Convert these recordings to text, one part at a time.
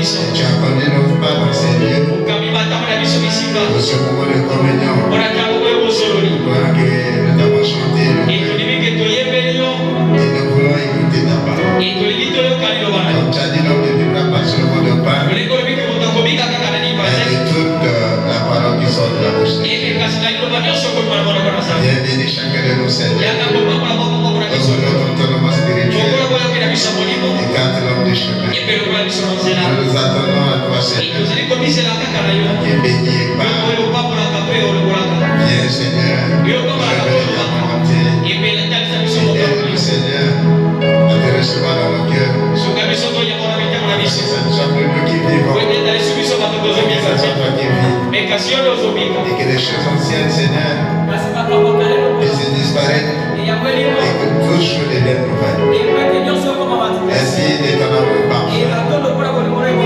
tu as connu notre pas dans ces lieux. Pour ce moment de communion, pour que nous avons chanté le et nous voulons écouter ta parole. Comme tu as dit, l'homme ne vivra pas sur le mot de pain, mais de toute la parole qui sort de la bouche. Viens bénir chacun de nous, Seigneur. Ouvre notre autonomie spirituelle. Écarte l'homme du chemin. Nous nous attendons à toi, Seigneur. Qui bénit et parle. Viens, Seigneur. Révèle la volonté. Aide-nous, Seigneur, à te recevoir dans nos cœurs. Que ce soit plus nous qui vivons. Que ce soit toi qui vis. Et que les choses anciennes, Seigneur, puissent disparaître. Et que toutes choses deviennent nouvelles. Merci de ton amour parfait.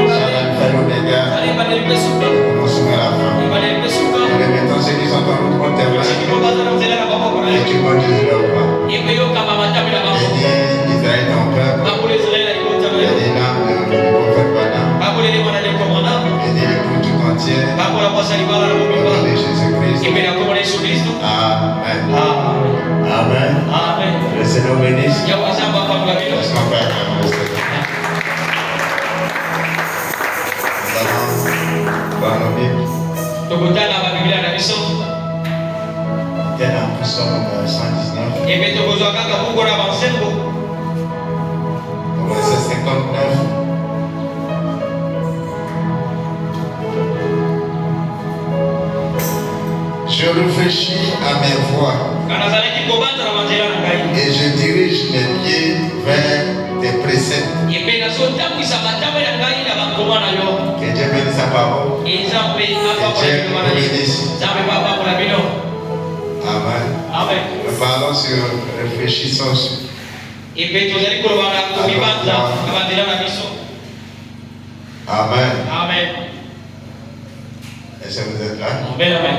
Shalom, l'Oméga. Commençons à la fin. Nous remettons ceux qui sont en route contre tes mains. Et tu conduis leur pas. Bénis Israël, ton peuple. Bénis l'âme du prophète Balaam. Bénis le tout entier. Au nom de Jésus-Christ. Amen. Amen. Amen. Le Seigneur bénisse. Est-ce qu'on peut acclamer le Seigneur? Nous allons voir nos Bibles. Maintenant, nous sommes au 119. Au verset 59. Je réfléchis à mes voies et je dirige mes pieds vers tes préceptes. Que Dieu bénisse sa parole. Que Dieu nous bénisse. Amen. Nous parlons sur réfléchissons sur. Amen. Est-ce que vous êtes là? Amen.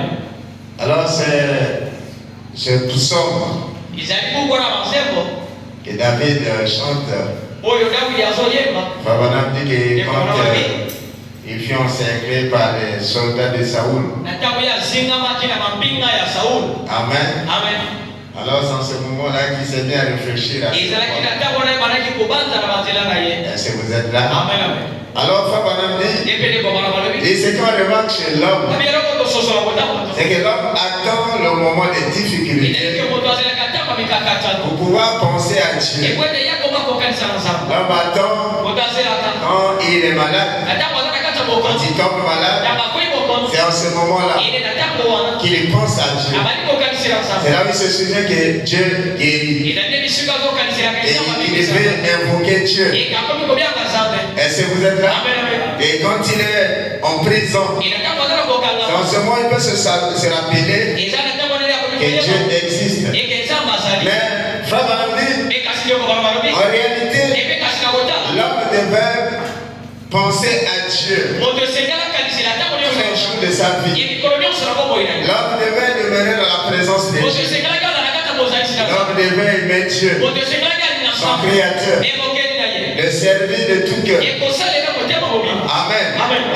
Alors c'est ce psaume que David chante. Fabanam dit que quand ils furent encerclés par les soldats de Saoul. Amen. Alors c'est en ce moment-là qu'il s'est mis à réfléchir à ce moment. Est-ce que vous êtes là? Alors Fabanam dit, et ce qu'on remarque chez l'homme, c'est que l'homme attend le moment des difficultés pour pouvoir penser à Dieu. L'homme attend quand il est malade, quand il tombe malade, c'est en ce moment-là qu'il pense à Dieu. C'est là où il se souvient que Dieu guérit. Et il veut invoquer Dieu. Est-ce que vous êtes là? Et quand il est en prison, dans ce moment, il peut se rappeler que Dieu existe. Mais, frère Banamdi, en réalité, l'homme devait penser à Dieu tous les jours de sa vie. L'homme devait demeurer dans la présence de Dieu. L'homme devait aimer Dieu, son Créateur, le servir de tout cœur. Amen.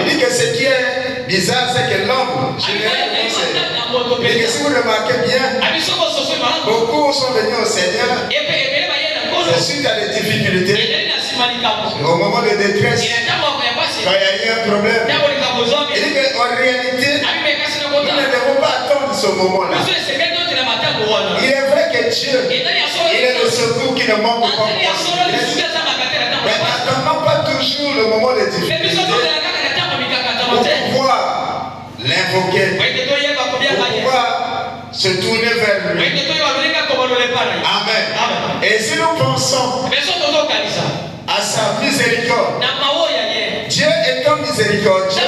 Il dit que ce qui est bizarre, c'est que l'homme, et que si vous remarquez bien, beaucoup sont venus au Seigneur, c'est suite à des difficultés, au moment de détresse, quand il y a eu un problème. Il dit qu'en réalité, nous ne devons pas attendre ce moment-là. Il est vrai que Dieu, il est le secours qui ne manque pas. Mais n'attendons pas toujours le moment de difficulté pour pouvoir l'invoquer, pour pouvoir se tourner vers lui. Amen. Et si nous pensons à sa miséricorde, Dieu étant miséricordieux,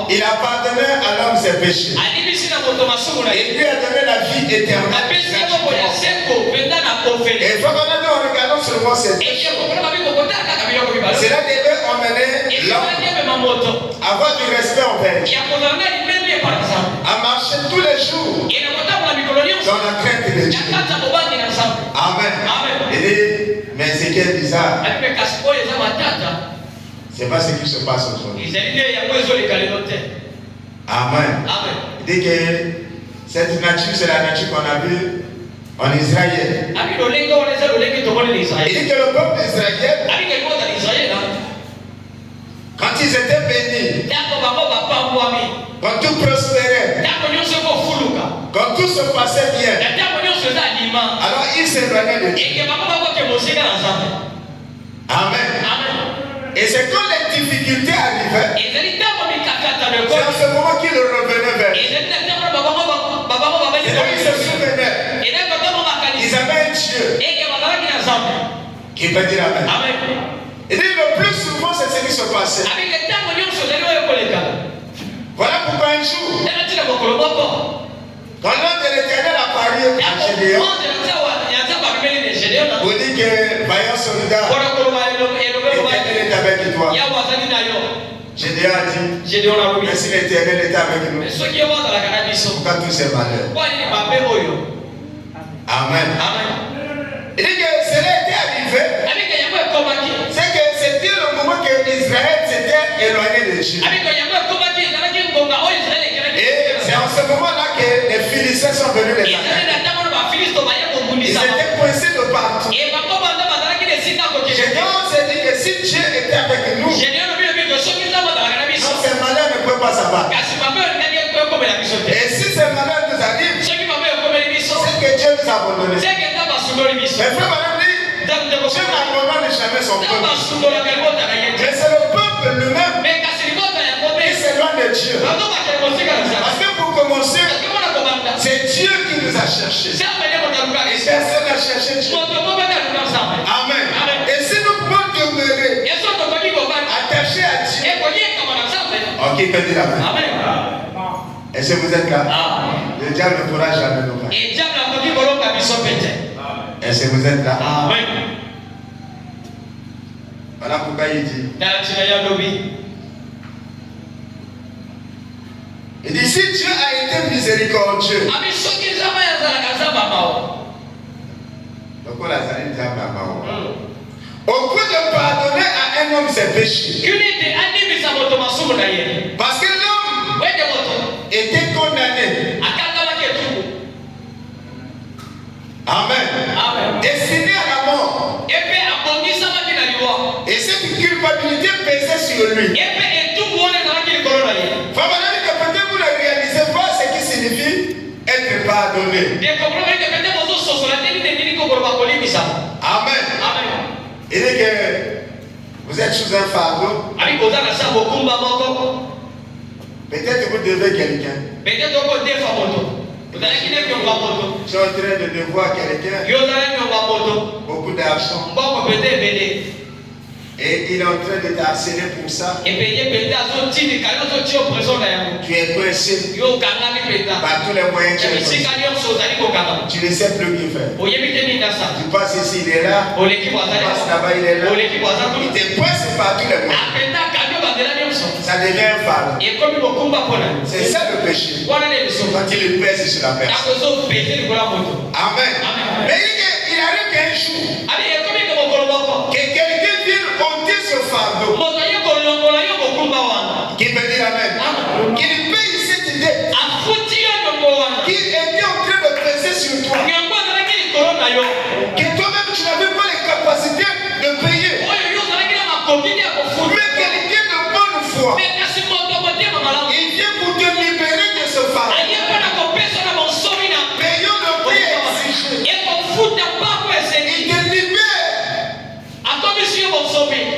il a pardonné à l'homme ses péchés. Et lui a donné la vie éternelle. Et en regardant seulement ces péchés, cela devait emmener l'homme à avoir du respect envers Dieu, à marcher tous les jours dans la crainte de Dieu. Amen. Et mais ce qui est bizarre, C'est pas ce qui se passe aujourd'hui. Amen. Il dit que cette nature, c'est la nature qu'on a vue en Israël. Il dit que le peuple d'Israël, quand ils étaient bénis, quand tout prospérait, quand tout se passait bien, alors ils s'éloignaient de Dieu. Amen. Et c'est quand les difficultés arrivaient, c'est en ce moment qu'ils revenaient vers Dieu. Et donc ils se souvenaient. Ils avaient un Dieu qui peut dire Amen. Et le plus souvent, c'est ce qui se passait. Voilà pourquoi un jour, quand l'homme de l'Éternel apparut à Gédéon, on dit que vaillant soldat, l'Éternel est avec toi. Gédéon a dit, merci l'Éternel est avec nous. Pourquoi tous ces malheurs? Amen. Il dit que cela était arrivé. C'est que c'était le moment que Israël s'était éloigné de Dieu. Et c'est en ce moment-là que les Philistins sont venus les attaquer. Ils étaient coincés de partout. Gédéon s'est dit que si Dieu était avec nous, ces malheurs ne peuvent pas s'abattre. Et si ces malheurs nous arrivent, c'est que Dieu nous a abandonnés. Mais frère, madame dit, Dieu n'abandonne jamais son peuple. Mais c'est le peuple lui-même qui s'éloigne de Dieu. Parce que pour commencer, c'est Dieu qui nous a cherchés. Et personne n'a cherché Dieu. Amen. Et si nous pouvons demeurer attachés à Dieu, ok, peut dire Amen. Est-ce que vous êtes là? Le diable ne pourra jamais nous faire. Est-ce que vous êtes là? Amen. Voilà pourquoi il dit. Il dit si Dieu a été miséricordieux. Au point de pardonner à un homme ses péchés. Parce que l'homme était condamné. Amen. Destiné à la mort. Et cette culpabilité pesait sur lui. Peut-être vous ne réalisez pas ce qui signifie être pardonné. Amen. Il dit que vous êtes sous un fardeau. Peut-être vous devez quelqu'un. Je suis en train de devoir quelqu'un beaucoup d'argent. Et il est en train de t'harceler pour ça. Tu es pressé par tous les moyens que tu ne sais plus qui faire. Tu passes ici, il est là. Tu passes là-bas, il est là. Il te presse par tous les moyens. Ça devient un fardeau. C'est ça le péché. Quand il pèse sur la personne. Amen. Mais il arrive qu'un jour, que quelqu'un vienne ôter ce fardeau. Qui peut dire Amen. Qu'il paye cette dette. Qui était en train de peser sur toi. Que toi-même tu n'avais pas les capacités de payer. Mais quelqu'un de bonne foi, il vient pour te libérer de ce fardeau. Payons le prix exigé. Il te libère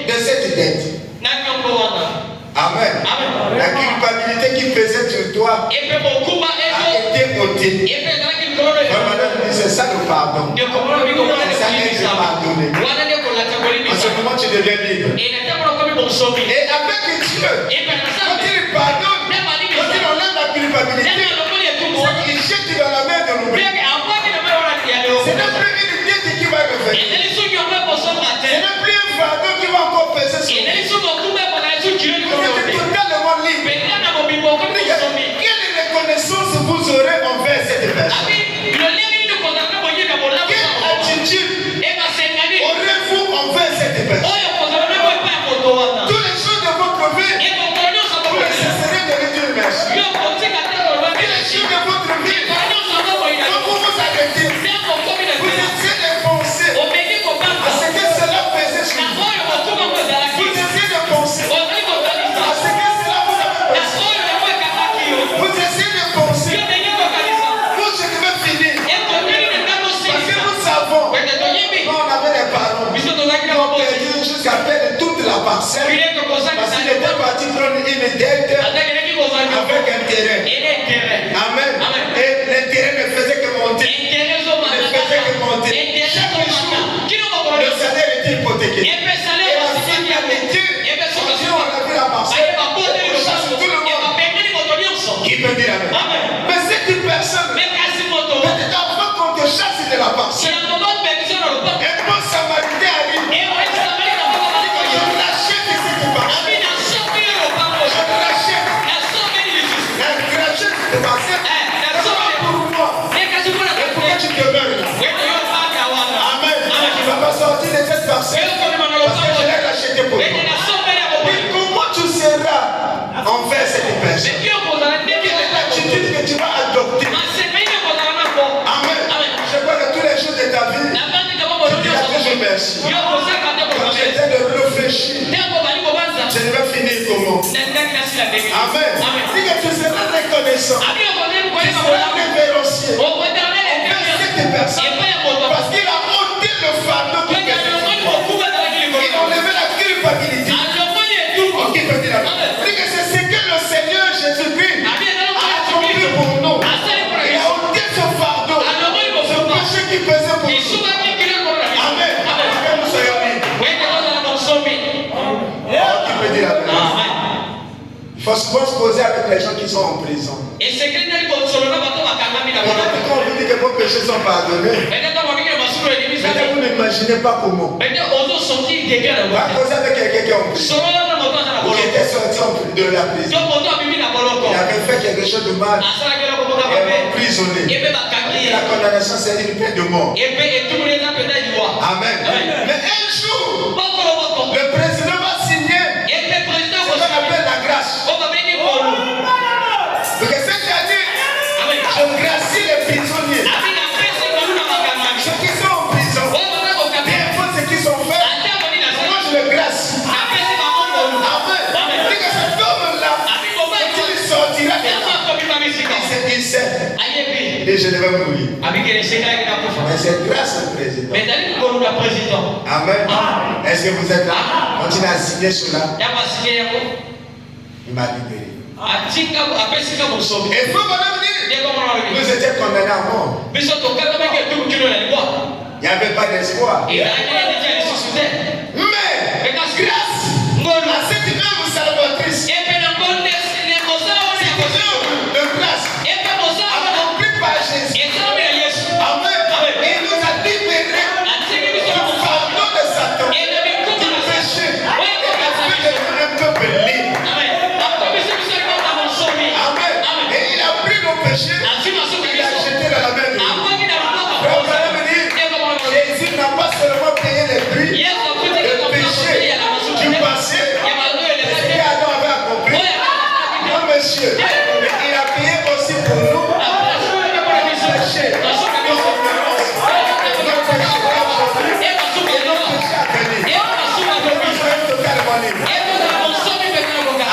de cette dette. Amen. La culpabilité qui pesait sur toi a été ôtée. C'est ça le pardon. C'est ça qui est pardonné. En ce moment, tu deviens libre. Et avec Dieu, quand il pardonne, quand il enlève la culpabilité, il jette dans la main de l'oubli. Ce n'est plus une dette qui va revenir. Ce n'est plus un fardeau qui va encore peser sur lui. Vous êtes totalement libre. Quelle reconnaissance vous aurez envers cette personne? Quelle attitude aurez-vous envers cette personne? Toutes les choses niveau. Amen. Dis que tu seras reconnaissant. Tu seras révérencieux. Cette personne. Parce qu'il a ôté le fardeau qui était. Il a enlevé la culpabilité. Ok, petit là. Dis que c'est ce que le Seigneur Jésus-Christ a accompli pour nous. Il a ôté ce fardeau. Ce péché qui pesait pour nous. Amen. Que nous soyons libres. Oh, qui peut dire la vérité? Il faut souvent se poser avec les gens qui sont en prison. Quand on vous dit que vos péchés sont pardonnés, vous n'imaginez pas comment. Va causer avec quelqu'un qui est en prison. Ou qui était sorti de la prison. Il avait fait quelque chose de mal. Il est emprisonné. La condamnation, c'est une peine de mort. Amen. Mais un jour, le président va signer ce qu'on appelle la grâce. Donc cette année, je gracie les prisonniers. Ceux qui sont en prison, peu importe ce qu'ils sont faits, moi je le gracie. Amen. Dit que cet homme-là, quand il sortira de là, il sait. Et je devais mourir. Mais c'est grâce au président. Amen. Est-ce que vous êtes là? Continuez à signer cela. Il m'a libéré. Et vous, madame, nous étions condamnés à mort. Il n'y avait pas d'espoir. Mais grâce à cette œuvre salvatrice, cette œuvre de grâce accomplie par Jésus, amen, il nous a libérés du fardeau de Satan, du péché, et de un peuple libre. Amen. Et il a pris nos péchés, il a jeté dans la main de Dieu. Jésus n'a pas seulement payé les prix, le péché du passé, ce qu'Adam avait accompli. Non, monsieur, mais il a payé aussi pour nous le péché, notre ignorance, notre péché aujourd'hui, et notre péché à venir. Nous sommes totalement libres.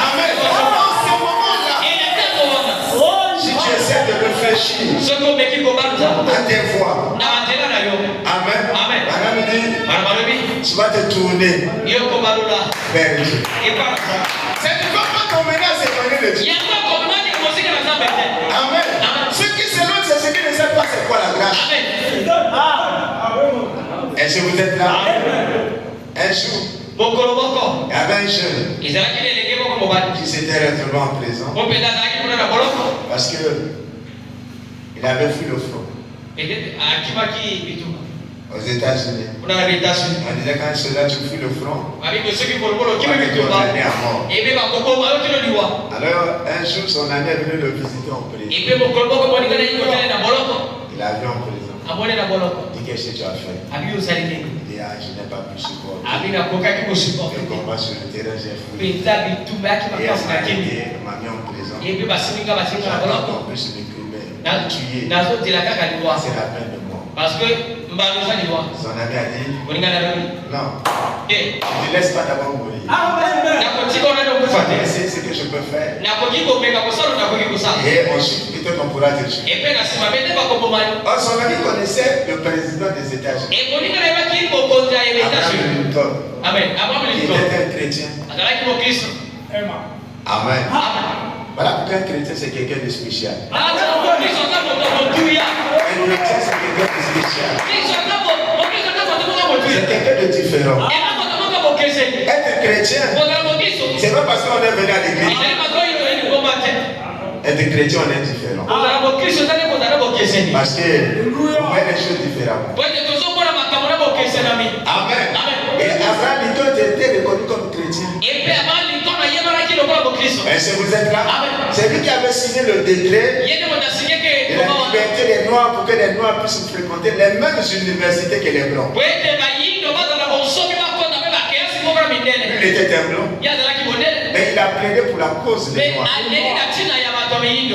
Amen. En ce moment-là, si tu essaies de réfléchir à tes voies, amen. Madame dit, tu vas te tourner vers Dieu. Ça ne va pas t'emmener à s'éloigner de Dieu. Amen. Ceux qui s'éloignent, c'est ceux qui ne savent pas c'est quoi la grâce. Est-ce que vous êtes là? Un jour, il y avait un jeune qui s'était retrouvé en prison parce qu'il avait fui le front. Aux États-Unis. On disait quand cela tu fuis le front, on va te condamner à mort. Alors un jour son ami est venu le visiter en prison. Il a vu en prison. Il dit qu'est-ce que tu as fait? Il dit ah je n'ai pas pu supporter. Le combat sur le terrain j'ai fui. Et elle m'a mis en prison. J'attends qu'on puisse m'écrimer, tuer. C'est la peine de mort. Parce que son ami a dit non, tu ne laisses pas d'abord mourir. C'est ce que je peux faire. Et ensuite, peut-être on pourra te tuer. Or, son ami connaissait le président des États-Unis, Abraham Lincoln. Il était un chrétien. Amen. Voilà pourquoi un chrétien c'est quelqu'un de spécial. Un chrétien c'est quelqu'un de spécial. C'est quelqu'un de différent. Être chrétien, c'est pas parce qu'on est venu à l'église. Être chrétien, on est différent. Parce que on voit les choses différemment. Amen. Et Abraham Lincoln était reconnu comme chrétien. Est-ce que vous êtes là? C'est lui qui avait signé le décret de la liberté des Noirs pour que les Noirs puissent fréquenter les mêmes universités que les Blancs. Il était un Blanc, mais il a plaidé pour la cause des Noirs.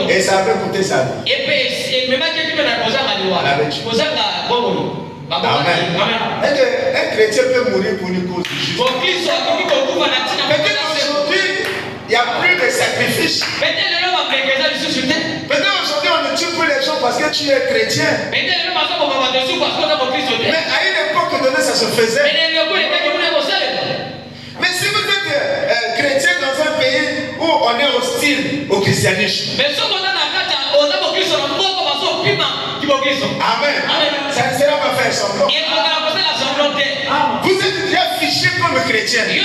Et ça avait coûté sa vie. Amen. Un chrétien peut mourir pour une cause juste. Mais aujourd'hui, il y a fiche. Peut-être aujourd'hui on ne tue plus les gens parce que tu es chrétien. Mais à une époque donnée ça se faisait. Mais si vous êtes chrétien dans un pays où on est hostile au christianisme. Amen. Ça ne sera pas faire semblant. Vous êtes déjà fiché comme chrétien. Et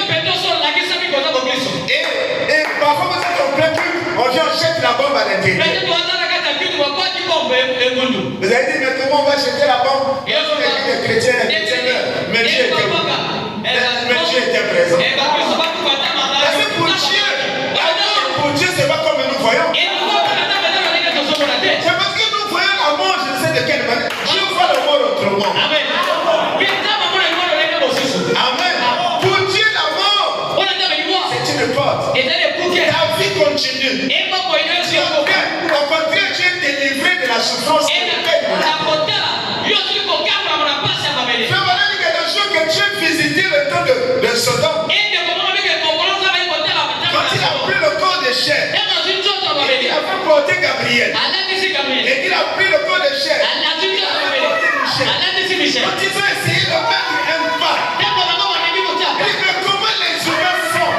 parfois vous êtes en plein culte, on vient jeter la bombe à l'intérieur. Vous avez dit, mais comment on va jeter la bombe? Les chrétiens, mais Dieu était présent. Parce que pour Dieu, c'est pas comme nous voyons. C'est parce que nous voyons la mort, je sais de quelle manière. Dieu voit la mort autrement. Amen. Amen. Pour Dieu, la mort, c'est une porte. Ta vie continue. Au contraire, tu es délivré de la souffrance. C'est voilà que le jour que tu as visité le temps de Sodome, quand il a pris le corps de chair, il a fait porter Gabriel. Et il a pris le corps de chair. Quand ils ont essayé de mettre un pas, comment les humains font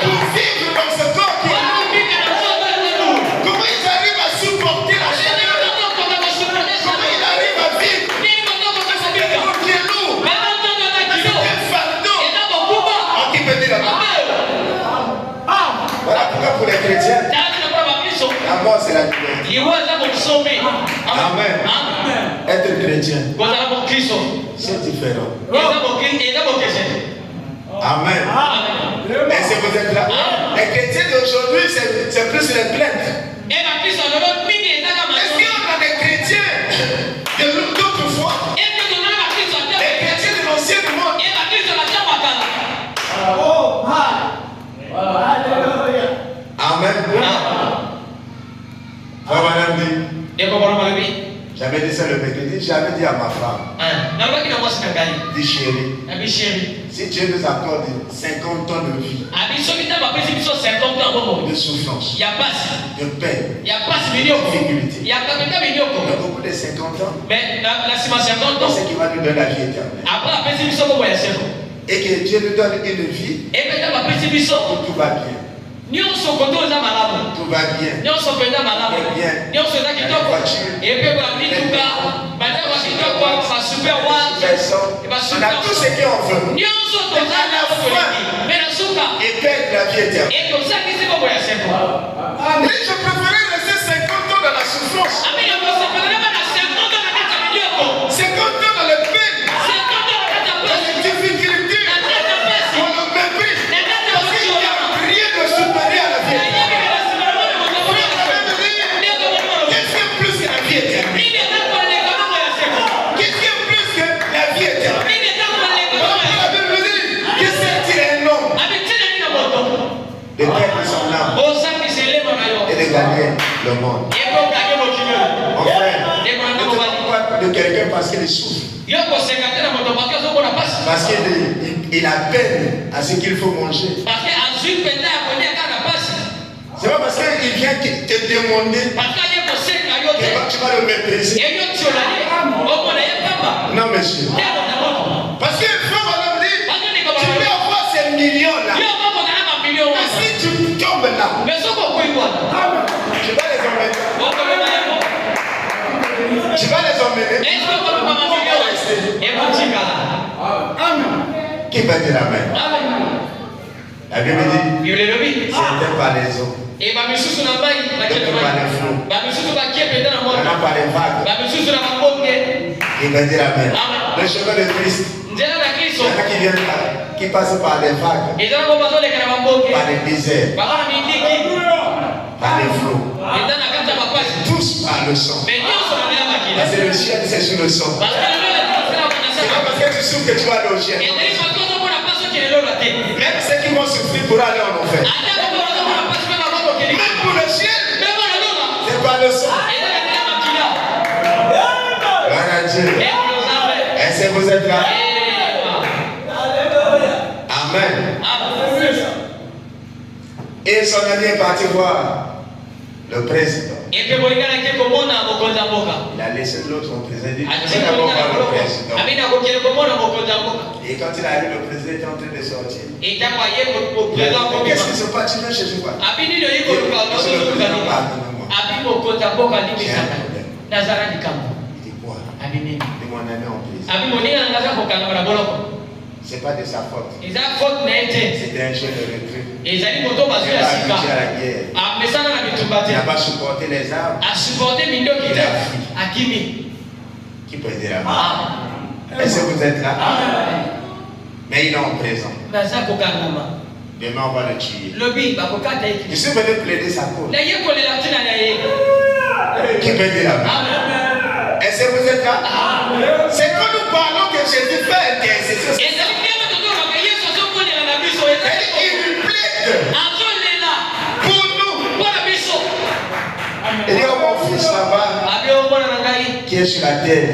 pour vivre dans ce corps qui est lourd? Comment ils arrivent à supporter la chaleur? Comment ils arrivent à vivre dans ce corps qui est lourd? C'est un fardeau. Qui peut dire la voilà pourquoi pour les chrétiens, la mort c'est la liberté. Amen. Être chrétien, c'est différent. Amen. Est-ce que vous êtes là? Les chrétiens d'aujourd'hui, c'est plus les plaintes. Est-ce qu'il y en a des chrétiens d'autrefois? Les chrétiens de l'ancien monde. Amen. J'avais dit ça le mercredi, j'avais dit à ma femme, dis chérie, si Dieu nous accorde 50 ans de vie, de souffrance, de peine, de difficulté, il y a beaucoup de 50 ans, c'est ce qui va nous donner la vie éternelle. Et que Dieu nous donne une vie où tout va bien. Tout va bien. Bien. On a tout ce qu'on veut. À la fin, et perdre la vie éternelle. Et je préférais rester 50 ans dans la souffrance. 50 ans dans le peine. Dans les difficultés. Dans le mépris. Parce qu'il n'y a rien de supérieur à la vie éternelle. Qu'est-ce qui est plus que la vie éternelle? Qu'est-ce qui est plus que la vie éternelle? La Bible dit que c'est un homme de perdre son âme et de gagner le monde. Enfin, ne te moque pas de quelqu'un parce qu'il souffre. Parce qu'il a peine à ce qu'il faut manger. C'est pas parce qu'il vient te demander que tu vas le mépriser. Non, monsieur. Parce que le frère va me dire, tu peux avoir ces millions-là. Mais si tu tombes là, tu vas les emmener. Tu vas les emmener. Qui va dire amen? La Bible dit, c'était pas les eaux. D'autres par les flots. Maintenant par les vagues. Qui va dire amen? Le chemin de Christ. Il y en a qui viennent là, qui passent par les vagues, par les déserts, par les flots. Tous par le sang. Parce que le ciel c'est sur le sang. C'est pas parce que tu souffres que tu vas aller au ciel. Même ceux qui vont souffrir pour aller en enfer. Même pour le ciel, c'est par le sang. Gloire à Dieu. Est-ce que vous êtes là? Amen. Et son ami est parti voir le président. Il a laissé l'autre son président. Il a d'abord voir le président. Et quand il a vu le président était en train de sortir. Qu'est-ce qui se passe? Tu viens chez moi. Il dit quoi? Il dit mon ami en prison. C'est pas de sa faute. C'était un jeu de recrue. Il n'a pas habitué à la guerre. Il n'a pas supporté les armes. Il a fui. Qui peut dire amen? Est-ce que vous êtes là? Mais il est en prison. Demain on va le tuer. Je suis venu plaider sa cause. Qui peut dire amen? Est-ce que vous êtes là? C'est quand nous parlons que Jésus fait intercession. Il plaide pour nous. Il dit, oh mon fils là-bas qui est sur la terre.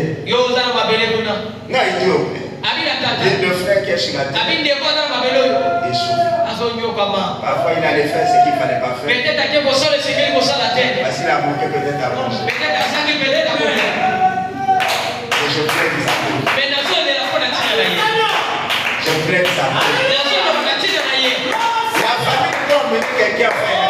Non, il dit au père. Il y a deux frères qui est sur la terre. Il souffre. Parfois il allait faire ce qu'il ne fallait pas faire. Parce qu'il a manqué peut-être à manger. Et je plaide sa cause. Je plaide sa cause. La famille doit mener quelqu'un à faire.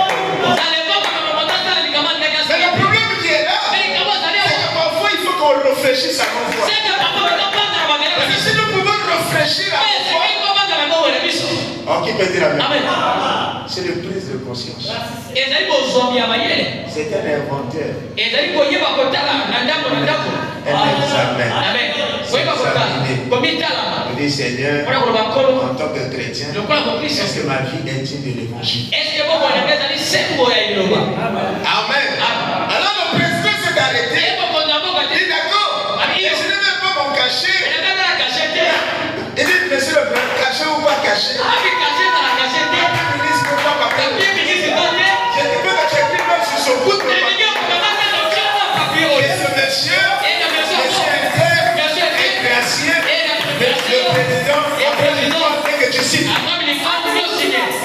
Mais le problème qui est là, c'est que parfois il faut qu'on réfléchisse à nos fois. Parce que si nous pouvons réfléchir à nos fois, qui peut dire amen? C'est une prise de conscience. C'est un inventaire. Un examen. On dit Seigneur, en tant que chrétien, est-ce que ma vie est digne de l'évangile? Amen. Alors le président s'est arrêté. Il dit d'accord. Je ne veux pas m'en cacher. Il dit monsieur le président, caché ou pas caché?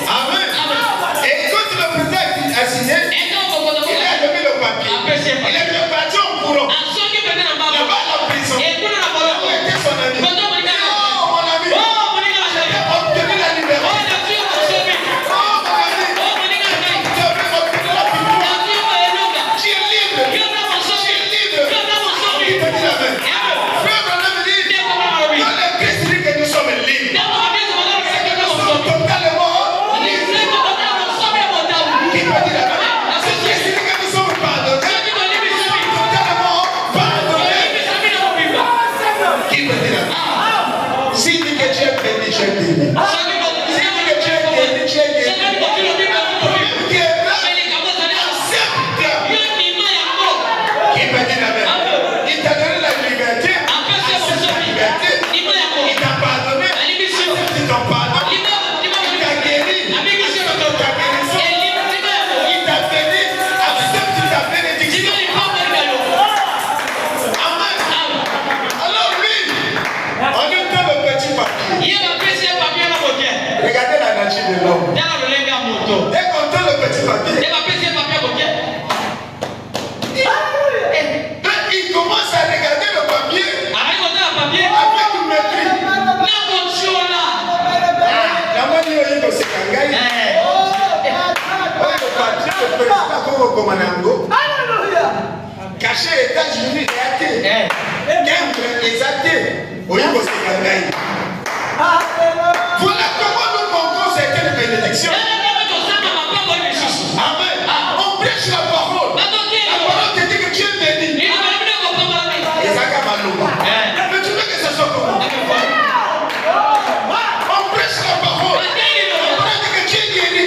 Amen. Et quand le président a signé, il a levé le papier. Il a mis le papier en courant. Là-bas à la prison. Là où était son ami. Oh mon ami. J'ai obtenu la liberté. Oh mon ami. J'ai obtenu la victoire. Tu es libre. Tu es libre. Il te dit la même. Frère Branham dit, dans le Christ dit que nous sommes libres. Regardez la nature de l'homme. Dès qu'on donne le petit papier, il commence à regarder le papier avec une mépris. La manière dont il se gagne, le papier, le président comme Komanango, caché aux États-Unis, les athées, voilà comment nous manquons certaines bénédictions. Amen. On prêche la parole. La parole te dit que tu es béni. Mais tu veux que ce soit comment? On prêche la parole. La parole dit que tu es guéri.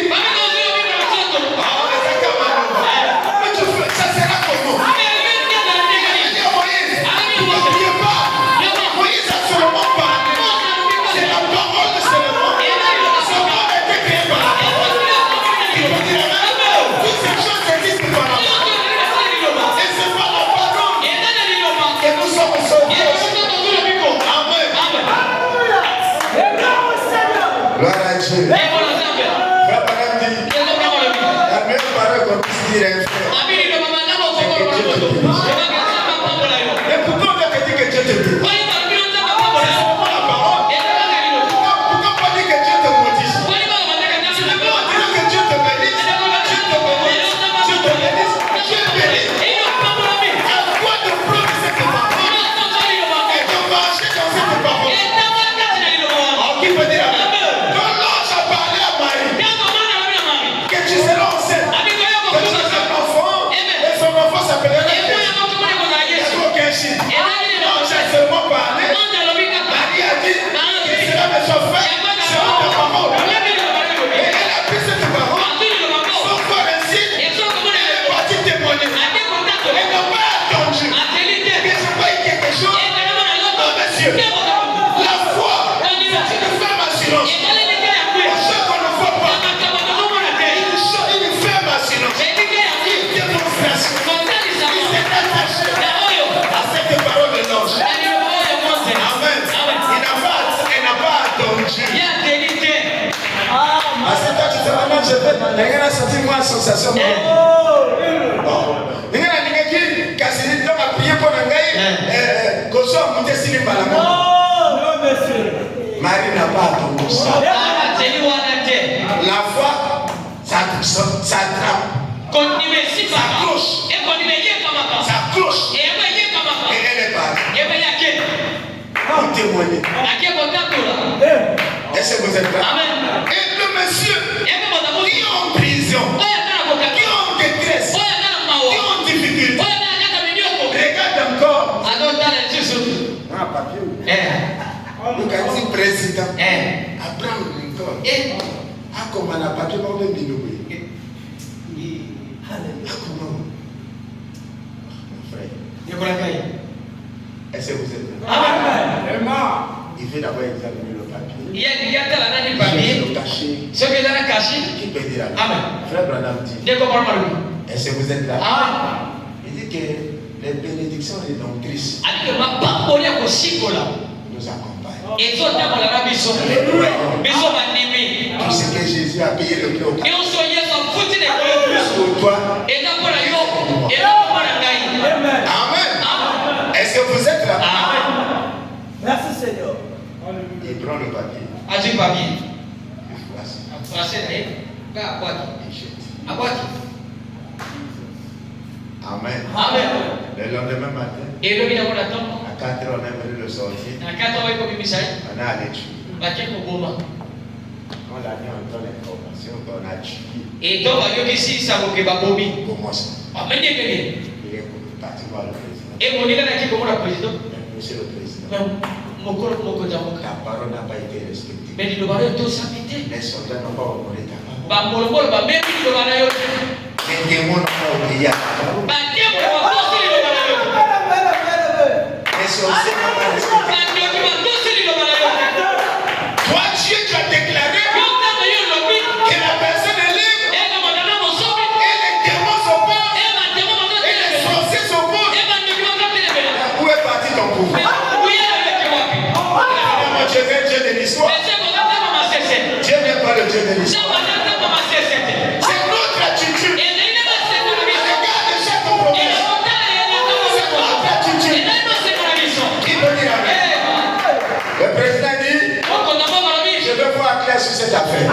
Mais tu fais, ça sera comment? Moïse a seulement parlé. C'est la parole seulement. pire un frère. Et pourquoi on te dit que Dieu te bénit? Nengana senti moi sensation. Nengana ningaki kasi donc a prier pour ngai koso monter sini balamo. Non monsieur. Marie n'a pas attendu ça. La foi ça attrape. Ça cloche. Ça cloche. Et elle est partie. Vous témoignez. Est-ce que vous êtes là? Amen. Et le monsieur qui est en prison, qui est en détresse, qui est en difficulté, regarde encore. Ah, papier. Le candidat président, Abraham Lincoln. Ah, comment on a papier pour le minoué? Ah, comment? Mon frère. Est-ce que vous êtes là? Amen. Il fait d'abord examiner le papier. Il y a le caché. Ce que vous avez caché. Qui peut dire Amen. Frère Branham dit. Est-ce que vous êtes là? Amen. Il dit que les bénédictions et donc Christ nous accompagnent. Et tout ce que Jésus a payé le prix au Calvaire. Pour toi. Amen. Est-ce que vous êtes là? Amen. Merci Seigneur. Il prend le papier. Il Amen. Amen. Le lendemain matin, à 4 heures, on a venu le sortir. On a allé tuer. On a mis en temps l'information qu'on a tué. Et donc, comment ça? Il est parti voir le président. Et monsieur le président. La parole n'a pas été respectée. Les soldats n'ont pas honoré ta parole. Les démons n'ont pas obéi à ta parole. Les sorciers n'ont pas respecté. Toi, Dieu, tu as déclaré que la personne est libre. Et les démons s'opposent. Et les sorciers s'opposent. Où est parti ton pouvoir? Dieu est Dieu de l'histoire. Dieu n'est pas le Dieu de l'histoire. C'est notre attitude. Regarde chaque promesse. C'est notre attitude. Qui peut dire amen? Le président dit, je veux voir clair sur cette affaire.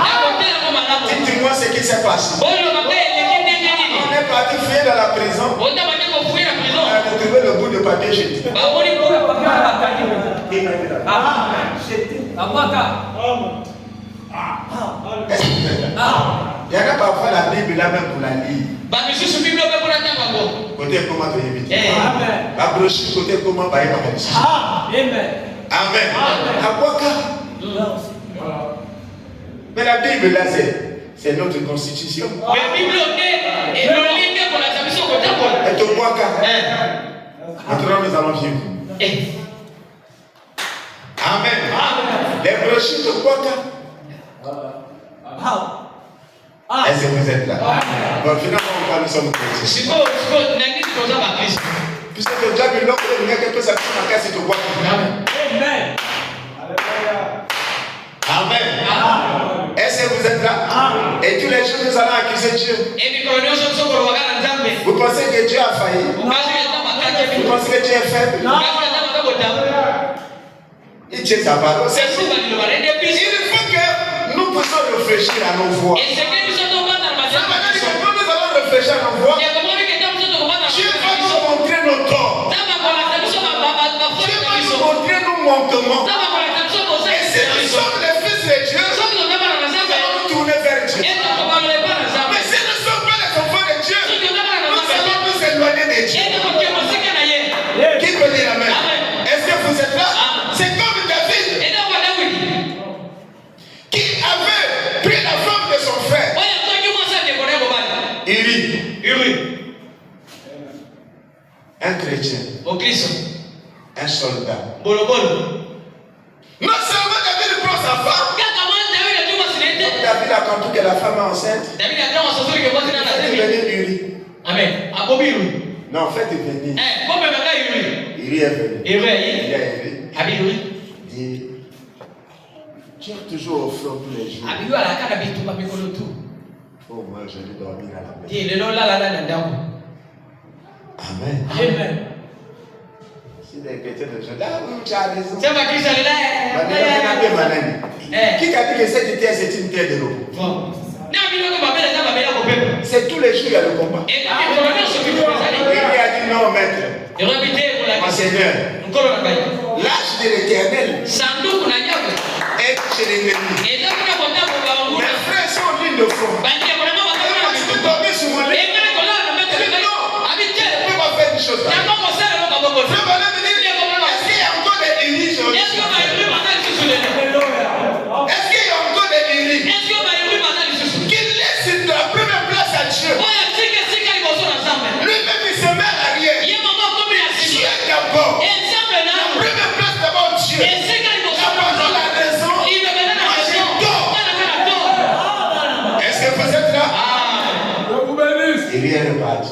Dites-moi ce qui s'est passé. On est parti fuir dans la prison. On a retrouvé le bout de papier jeté. Il y a parfois la Bible là même pour la lire. Côté comment tu évites. La brochure côté comment tu évites. Amen. Amen. Mais la Bible là c'est notre constitution. Et ton bois maintenant nous allons vivre. Amen. Les brochures de Boka. Est-ce que vous êtes là? Bon, finalement, nous sommes chrétiens. Puisque tu as déjà vu l'autre, il y a quelque chose à faire dans la case de Boka. Amen. Amen. Est-ce que vous êtes là? Et tous les jours, nous allons accuser Dieu. Vous pensez que Dieu a failli? Vous pensez que Dieu est faible? Il tient sa parole. Il faut que nous puissions réfléchir à nos voix. Quand nous allons réfléchir à nos voix, Dieu va nous montrer nos torts. Dieu va nous montrer nos manquements. Et si nous sommes les fils de Dieu, nous allons nous tourner vers Dieu. Mais si nous ne sommes pas les enfants de Dieu, nous allons nous éloigner de Dieu. Qui peut dire Amen? Est-ce que vous êtes là? C'est comme David qui avait pris la femme de son frère. Uri. Un chrétien. Un soldat. Non seulement David prend sa femme. David a compris que la femme est enceinte. Amen. Non, en fait, il est venu. Il est venu. Dit, tu as toujours au front tous les jours. Oh, moi, je vais dormir à la maison. Amen. Si les chrétiens de Dieu, tu as raison. Qui a dit que cette terre, c'est une terre de repos? C'est tous les jours qu'il y a le combat. Il lui a dit non, maître. Mon Seigneur, l'âge de l'Éternel est chez l'ennemi. Mes frères sont en ligne de front. Tu peux dormir sur mon lit. Non, je ne peux pas faire une chose. Est-ce qu'il y a encore des Élis aujourd'hui? Est-ce qu'il y a encore des Élis qui laissent la première place à Dieu? Lui-même il se met à l'arrière. Dieu d'abord. La première place d'abord Dieu. La parole, la raison. Moi j'ai tort. Est-ce que vous êtes là? Il est reparti.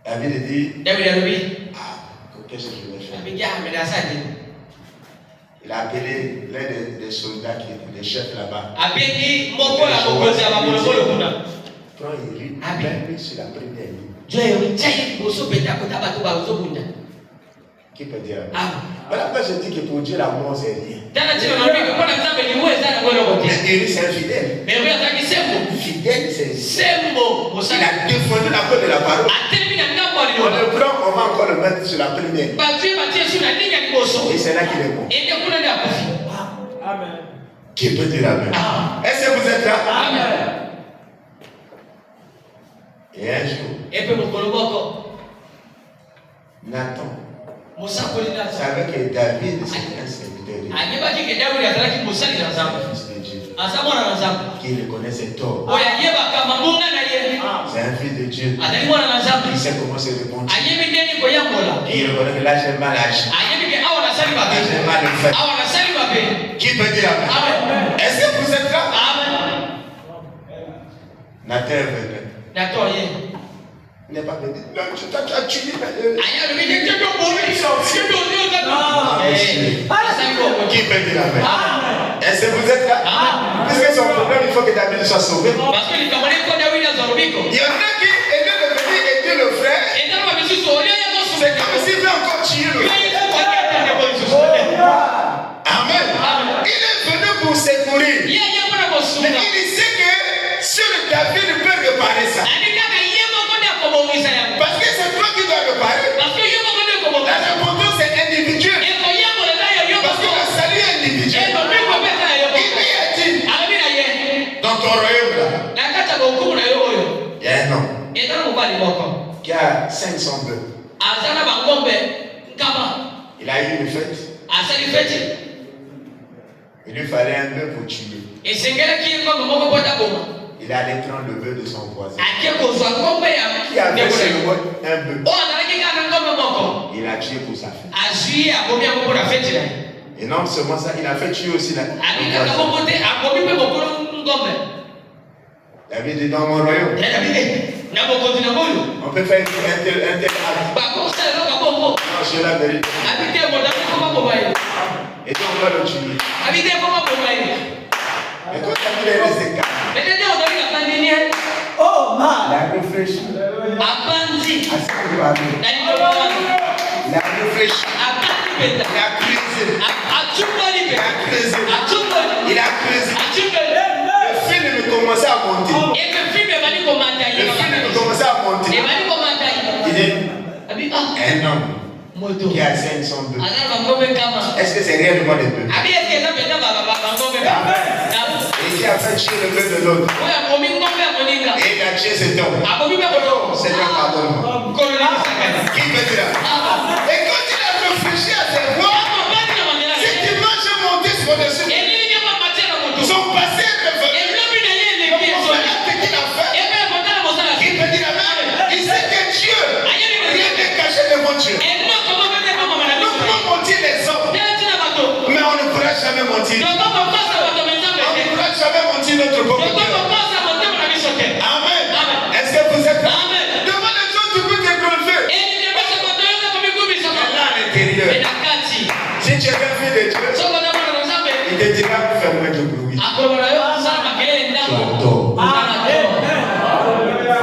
David dit, qu'est-ce que je vais faire? Il a appelé l'un des soldats qui étaient des chefs là-bas. Prends Uri, mets-le sur la première ligne. Qui peut dire? Voilà pourquoi je dis que pour Dieu la mort c'est rien. Mais Uri c'est infidèle. Fidèle c'est. Il a défendu la cause de la parole. On le prend, on va encore le mettre sur la première ligne. Et c'est là qu'il est mort. Amen. Qui peut dire Amen? Est-ce que vous êtes là? Amen. Et un jour, Nathan savait que David c'était un serviteur de Dieu. Qui reconnaît ses torts. C'est un fils de Dieu. Il sait comment se répondre. Il reconnaît que là j'ai mal agi. J'ai mal fait. Qui peut dire Amen? Est-ce que vous êtes là? Nathan est venu. Il n'est pas venu. Non, tu as tué. Qui peut dire Amen? Est-ce que vous êtes là? Puisque son problème, il faut que David soit sauvé. Il y en a qui aidaient de venir aider le frère. C'est comme s'il veut encore tuer le frère. Amen. Il est venu pour secourir. Mais il sait que seul David peut réparer ça. Parce que c'est toi qui dois réparer. L'importance c'est individuel. Parce que le salut est individuel. Il lui a dit, dans ton royaume là, il y a un homme qui a 500 bœufs. Il a eu une fête. Il lui fallait un bœuf pour tuer. Il allait prendre le bœuf de son voisin. Qui avait seulement un bœuf. Il a tué pour sa fête. Et non seulement ça, il a fait tuer aussi la. David dit dans mon royaume. On peut faire un tel non, c'est la vérité. Et donc on va le tuer. Et quand David est resté calme, réfléchi. À ce qu'il va faire. Il a réfléchi. Il a creusé. Il a creusé. Le film commençait à monter. Il est un homme qui a 500 bœufs. Est-ce que c'est réellement des bœufs? Et qui a fait tuer le bœuf de l'autre. Et il a tué cet homme. Seigneur, pardonne-moi. Qui peut dire? Et quand il a réfléchi à ses voix, cette image est montée sur le dessus. Son passé est revenu. Qu'il a fait. Qui peut dire amen? Il sait que Dieu, rien n'est caché devant Dieu. Nous pouvons mentir les hommes, mais on ne pourra jamais mentir. On ne pourra jamais mentir notre propre Dieu. Amen. Est-ce que vous êtes là? Devant les gens, tu peux te glorifier. Mais là, à l'intérieur, si tu es un fils de Dieu, il te dira fais-moi du bruit. Tu as tort.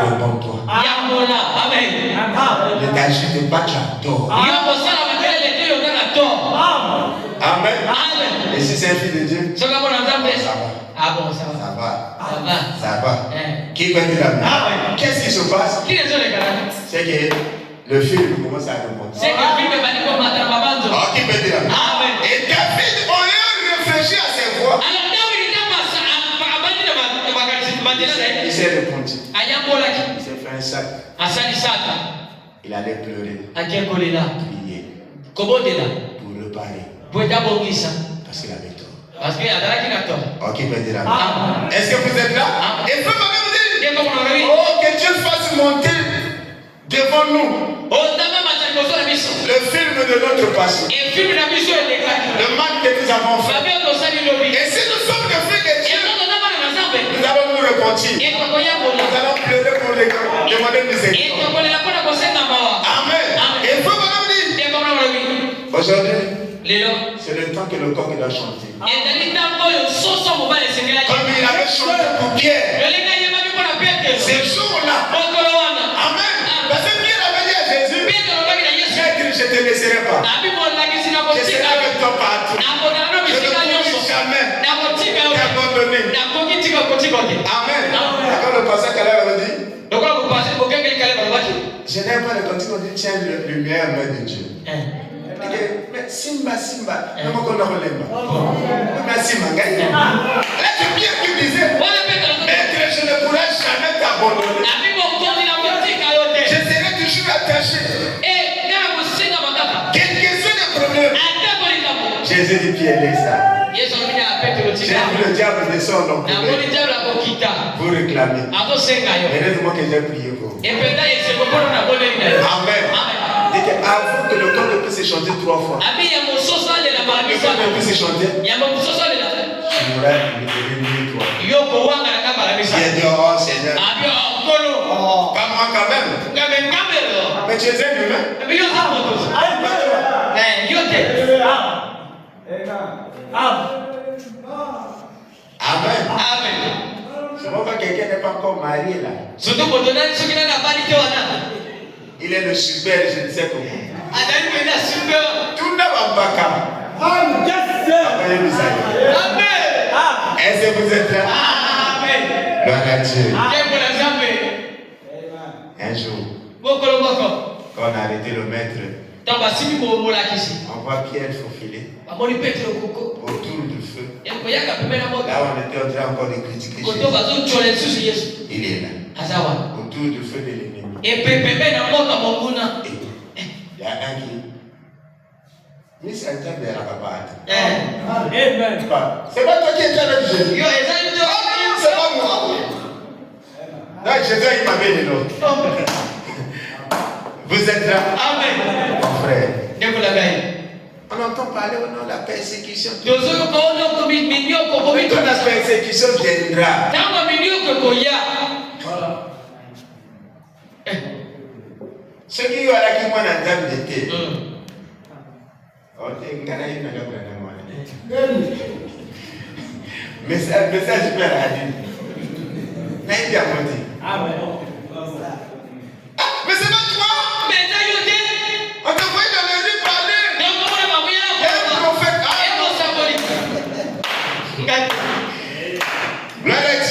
Réponds-toi. Ne t'agite pas, tu as tort. Amen. Et si c'est un fils de Dieu, ça va. Ça va. Qui va dire amen? Qu'est-ce qui se passe? C'est que le film commence à remonter. Qui peut dire amen? Et David, au lieu de réfléchir à ses voix, il s'est répondu. Il s'est fait un sac. Il allait pleurer. Prier. Pour reparer. Parce qu'il avait tort. Qui peut dire amen? Est-ce que vous êtes là? Et peut me dire, oh, que Dieu fasse monter devant nous le film de notre passé. Le mal que nous avons fait. Et si nous sommes des filles de Dieu, nous allons nous repentir. Nous allons pleurer pour les demander miséricorde. Amen. Et vous me dire, aujourd'hui, c'est le temps que le corps doit chanter. Comme il avait chanté pour Pierre. Ce jour-là. Amen. Parce que Pierre avait dit à Jésus, je ne te laisserai pas. Je serai avec toi partout. Je ne pourrai jamais t'abandonner. Amen. Quand le pasteur Caleb avait dit, je n'aime pas le cantique, on dit tiens le meilleur main de Dieu. Mais Simba, non, on ne relève pas. Mais Simba, gagne. Là, c'est Pierre qui disait, maître, je ne pourrai jamais t'abandonner. Je serai toujours attaché. Quels que soient les problèmes. Jésus dit Pierre, laisse ça. J'ai vu le diable descendre dans le pour réclamer. Heureusement que j'ai prié pour vous. Amen. Avant que le corps ne puisse chanter 3 fois. Le corps ne puisse chanter. Tu m'auras libéré 3. J'ai dit, oh Seigneur. Pas moi quand même. Mais tu es un humain. Amen. C'est pourquoi quelqu'un n'est pas encore marié là. Il est le super, je ne sais comment. Tout n'a pas Amen. Est-ce que vous êtes là? Amen. Gloire à Dieu. Un jour, quand on a arrêté le maître, on voit Pierre faufiler autour du feu. Là où on était en train encore de critiquer Jésus. Il est là. Autour du feu de l'ennemi. Il y a un qui. Mais c'est un temps de la papa. C'est pas toi qui es avec Jésus. C'est pas moi. Non, Jésus, il m'avait dit non. Vous êtes là? Amen. Mon frère. On entend parler au nom de la persécution. Quand la persécution viendra. Ceux qui ont la qui m'ont en dame d'été. Message père a dit. Amen.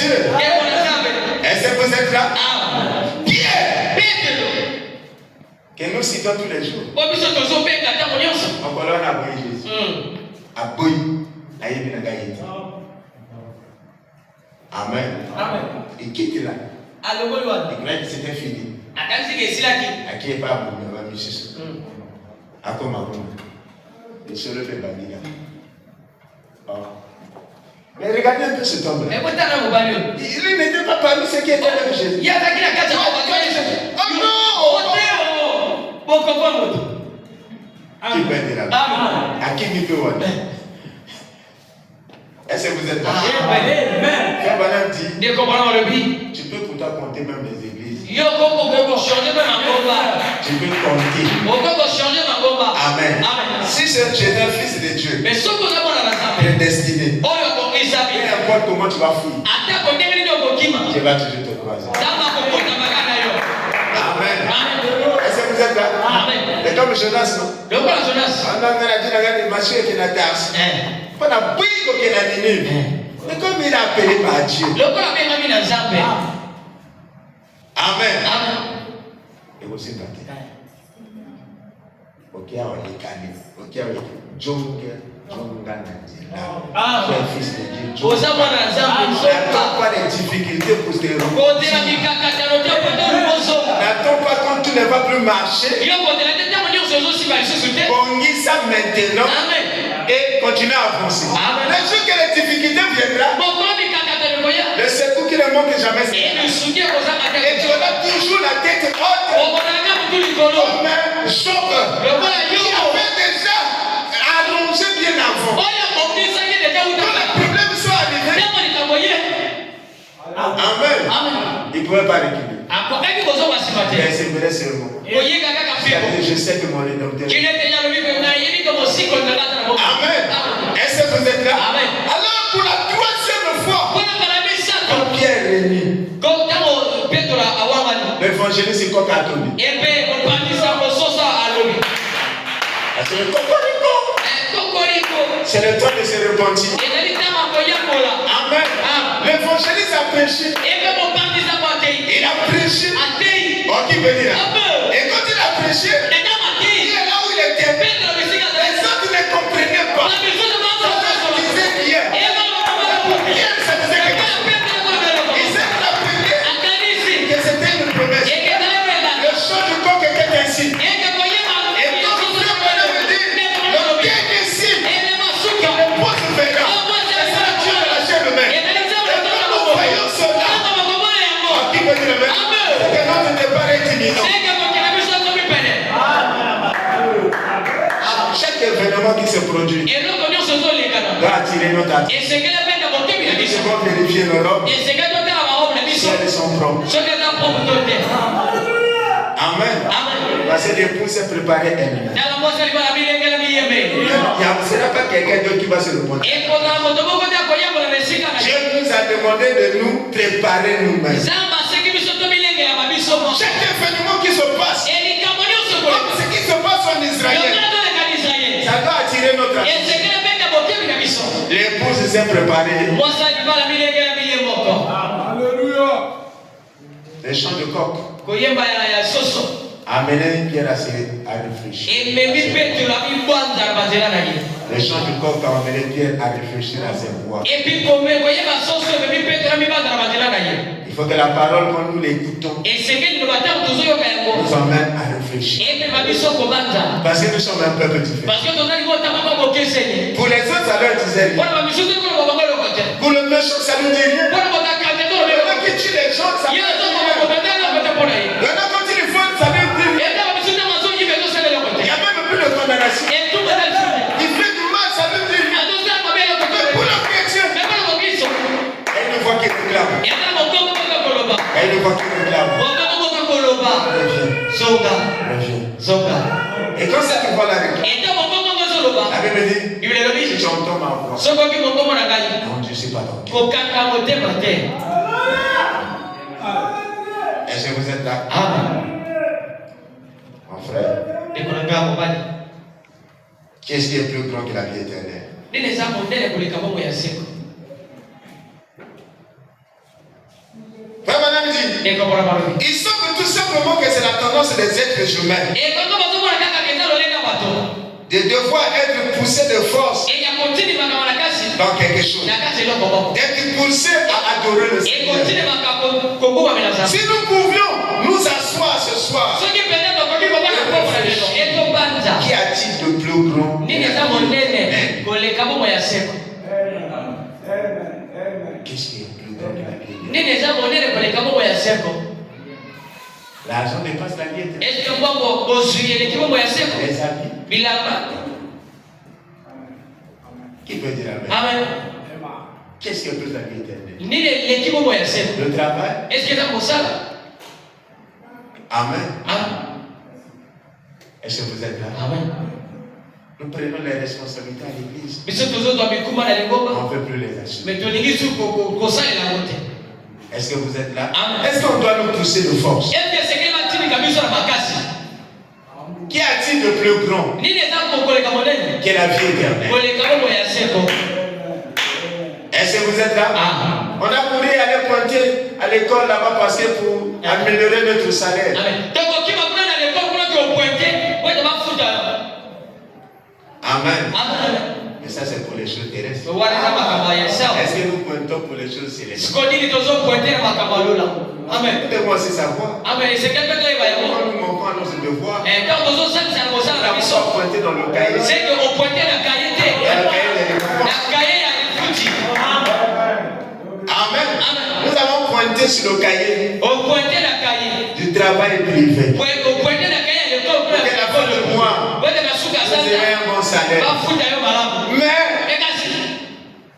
Dieu. Est-ce que vous êtes là? Pierre. Que nous citons tous les jours. Encore là, on a abouillé Jésus. Abouillé. Amen. Il quitte là. Il croyait que c'était fini. À qui est pas abouillé? On va mieux sur ça. À quoi il se lève la vie. Mais regardez un peu cet homme-là. Il n'était pas parmi ceux qui étaient avec Jésus. Oh non! Qui peut être là? À qui il peut voir? Est-ce que vous êtes là? Frère Branham dit, tu peux pourtant compter même les églises. Tu peux compter. Amen. Si tu es un fils de Dieu, prédestiné, peu importe comment tu vas fouiller, Dieu va toujours te croiser. Amen. Est-ce que vous êtes là? Et comme Jonas, non? On a dit, regarde, Mathieu qui n'a pas on a bouilli comme il a Ninive. Mais comme il a appelé par Dieu. Amen. Et vous êtes là. Ok, on est calé. Ok, on est Djonga. Tu es fils de Dieu. N'attends pas les difficultés pour te rencontrer. N'attends pas quand tu ne vas plus marcher. Bongis ça maintenant. Et continue à avancer. Le jour que les difficultés viendront, le secours qui ne manque jamais. Et tu auras toujours la tête haute. Comme un Job qui avait déjà allongé bien avant. Quand les problèmes sont arrivés, Amen. Il ne pouvait pas récupérer. Mais c'est vrai seulement. Je sais que mon rédempteur. Amen. Est-ce que vous êtes là? Alors pour la troisième fois, quand Pierre est né, l'évangéliste est catholique. C'est le cocorico. C'est le temps de se repentir. Amen. L'évangéliste a prêché. Il a prêché. Oh, qui veut dire? Et quand il a prêché, il est là où il était. Les autres ne comprenaient pas. Ça disait bien. Bien, ça disait quelque chose. Il s'est rappelé que c'était une promesse. Le chant du coq était ainsi. Et quand le frère Branham me dit, le dernier signe, le poste verra. C'est ça Dieu de la chair humaine. Et quand nous voyons cela, qui veut dire le même? C'est que notre départ est imminent. Chaque événement qui se produit doit attirer notre attention. Et nous devons vérifier nos robes si elles sont propres. Amen. Parce que l'épouse s'est préparée elle-même. Ce n'est pas quelqu'un d'autre qui va se répondre. Dieu nous a demandé de nous préparer nous-mêmes. Chaque événement qui se passe, comme ce qui se passe en Israël, ça doit attirer notre attention. L'épouse s'est préparée. Les chants de coq amenaient Pierre à réfléchir. Les chants de coq ont amené Pierre à réfléchir à ses voix. Il faut que la parole, quand nous l'écoutons, nous emmène à réfléchir. Parce que nous sommes un peuple différent. Pour les autres, ça leur disait rien. Pour le méchant, ça ne dit rien. Il y en a qui tuent les gens, ça ne dit rien. Il y en a quand ils volent, ça ne dit rien. Il n'y a même plus de condamnation. Il fait du mal, ça ne dit rien. Mais pour le chrétien, elle ne voit qu'il réclame. Elle ne voit qu'il réclame. Reviens. Et quand ça te voit la réclame, la Bible dit, si tu entends ma voix, non, Dieu, c'est pas ton cœur. Est-ce que vous êtes là? Mon frère, qu'est-ce qui est plus grand que la vie éternelle? Ils savent tout simplement que c'est la tendance des êtres humains de devoir être poussé de force dans quelque chose, d'être poussé à adorer le Seigneur. Si nous pouvions nous asseoir ce soir, qui a-t-il de plus grand? Qu'est-ce qui est plus grand que la vie? L'argent dépasse la vie éternelle. Les amis. Qui peut dire amen? Qu'est-ce qui est plus la vie éternelle? Le travail. Amen. Est-ce que vous êtes là? Amen. Nous prenons les responsabilités à l'église. On ne peut plus les assumer. Est-ce que vous êtes là? Est-ce qu'on doit nous pousser de force? Qu'y a-t-il de plus grand que la vie éternelle? Est-ce que vous êtes là? On a voulu aller pointer à l'école là-bas parce que pour améliorer notre salaire. Amen. Mais ça c'est pour les choses terrestres. Est-ce que nous pointons pour les choses célestes? Amen. Écoutez-moi aussi savoir. Amen. Quand nous manquons à nos devoirs, on va pointer dans le cahier. Amen. Nous avons pointé sur le cahier du travail privé. Pour que la fin de mois, vous ayez un bon salaire. Mais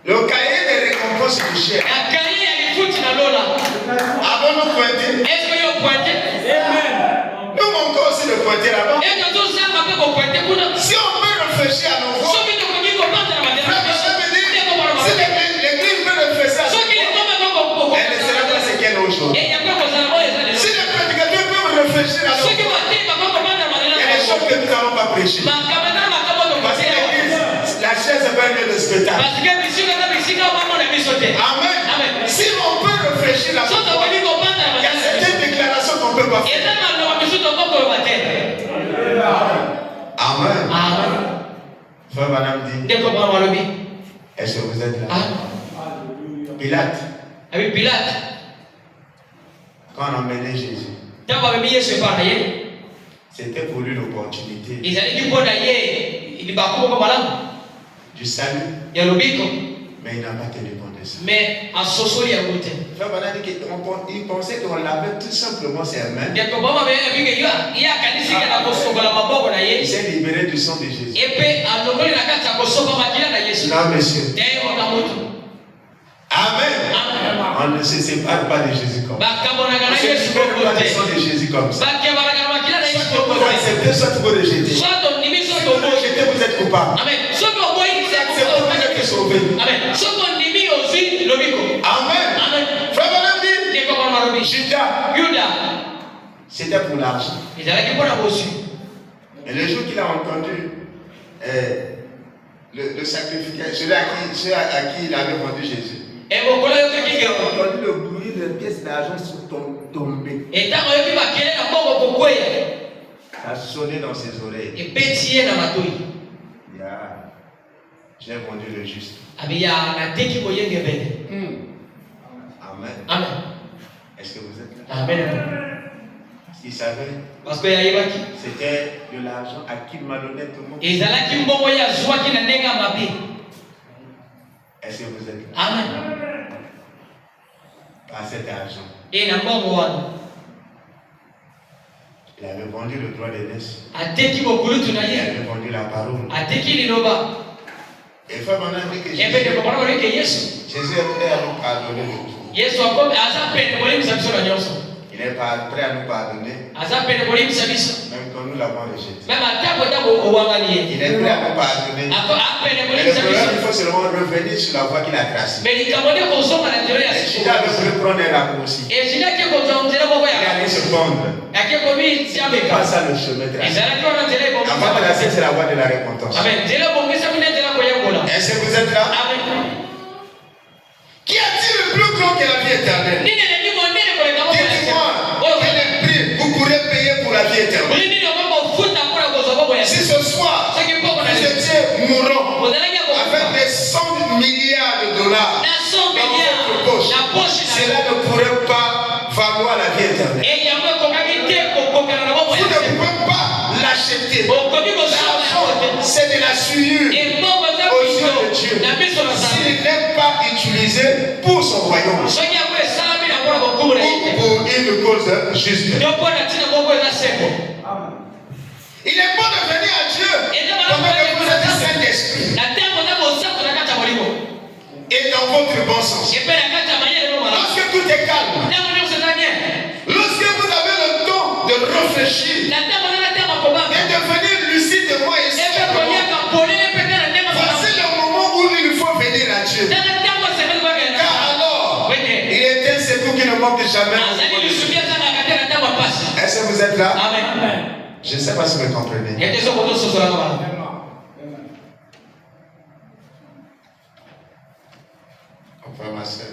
le cahier des récompenses du chef. Avons-nous pointé? Nous manquons aussi de pointer là-bas. Si on peut réfléchir à nos voix, si l'église peut réfléchir à nos voix, elle ne sera pas ce qu'elle est aujourd'hui. Si les prédicateurs peuvent réfléchir à nos voix, il y a des choses que nous n'avons pas prêchées. Parce que l'église, la chaise est pas un lieu de spectacle. Amen. Si on peut réfléchir à nos voix, il y a certaines déclarations qu'on ne peut pas faire. Amen. Frère Madame dit, est-ce que vous êtes là? Pilate. Quand on emmenait Jésus, c'était pour lui l'opportunité du salut. Mais il n'a pas tenu compte de ça. Frère Madame dit qu'il pensait qu'on lavait tout simplement ses mains. Il s'est libéré du sang de Jésus. Non, monsieur. Amen. On ne se sépare pas de Jésus comme ça. On ne se libère pas du sang de Jésus comme ça. Soit vous acceptez, soit vous rejetez. Si vous rejetez, vous êtes coupable. Si vous acceptez, vous êtes sauvé. Amen. Frère Madame dit, Judas, c'était pour l'argent. Et le jour qu'il a entendu le sacrificateur, celui à qui il avait vendu Jésus, il a entendu le bruit de pièces d'argent sur tomber. Ça a sonné dans ses oreilles. J'ai vendu le juste. Amen. Est-ce que vous êtes là? Amen. Parce qu'il savait. C'était de l'argent acquis malhonnêtement. Est-ce que vous êtes là? Amen. Par cet argent, il avait vendu le droit d'aînesse. Il avait vendu la parole. Et frère Madame dit que Jésus est prêt à nous pardonner de tout. Il est prêt à nous pardonner. Même quand nous l'avons rejeté. Il est prêt à nous pardonner. Mais le problème, il faut seulement revenir sur la voie qu'il a tracée. Et Judas veut prendre un raccourci. Il allait se pendre. Il passe à le chemin tracé. Avant de tracé, c'est la voie de la récompense. Est-ce que vous êtes là? Qu'y a-t-il de plus grand que la vie éternelle? Dites-moi. $, dans votre poche, cela ne pourrait pas valoir la vie éternelle. Vous ne pouvez pas l'acheter. L'argent, c'est de la souillure aux yeux de Dieu. S'il n'est pas utilisé pour son royaume ou pour une cause juste. Il est bon de venir à Dieu pendant que vous êtes Saint-Esprit et dans votre bon sens. Lorsque tout est calme, lorsque vous avez le temps de réfléchir et de venir lucidement et simplement, voici le moment où il faut venir à Dieu. Car alors, il est un secours qui ne manque jamais. Est-ce que vous êtes là? Amen. Je ne sais pas si vous comprenez. Enfin, ma soeur.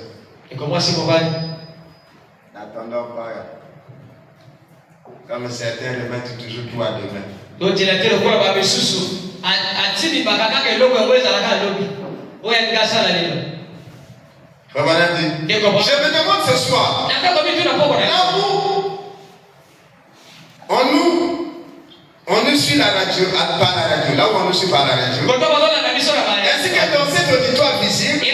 Et comment c'est pour aller? N'attendons pas. Comme certains remettent toujours tout à demain. Donc, il a été le quoi, Babé Soussou. A Tibi Bakaka, et l'eau, où est-ce la lobby? Où est-ce que ça la ligne? Je me demande ce soir. Là où on nous suit la radio, par la radio, là où on nous suit par la radio. Ainsi que dans cet auditoire visible,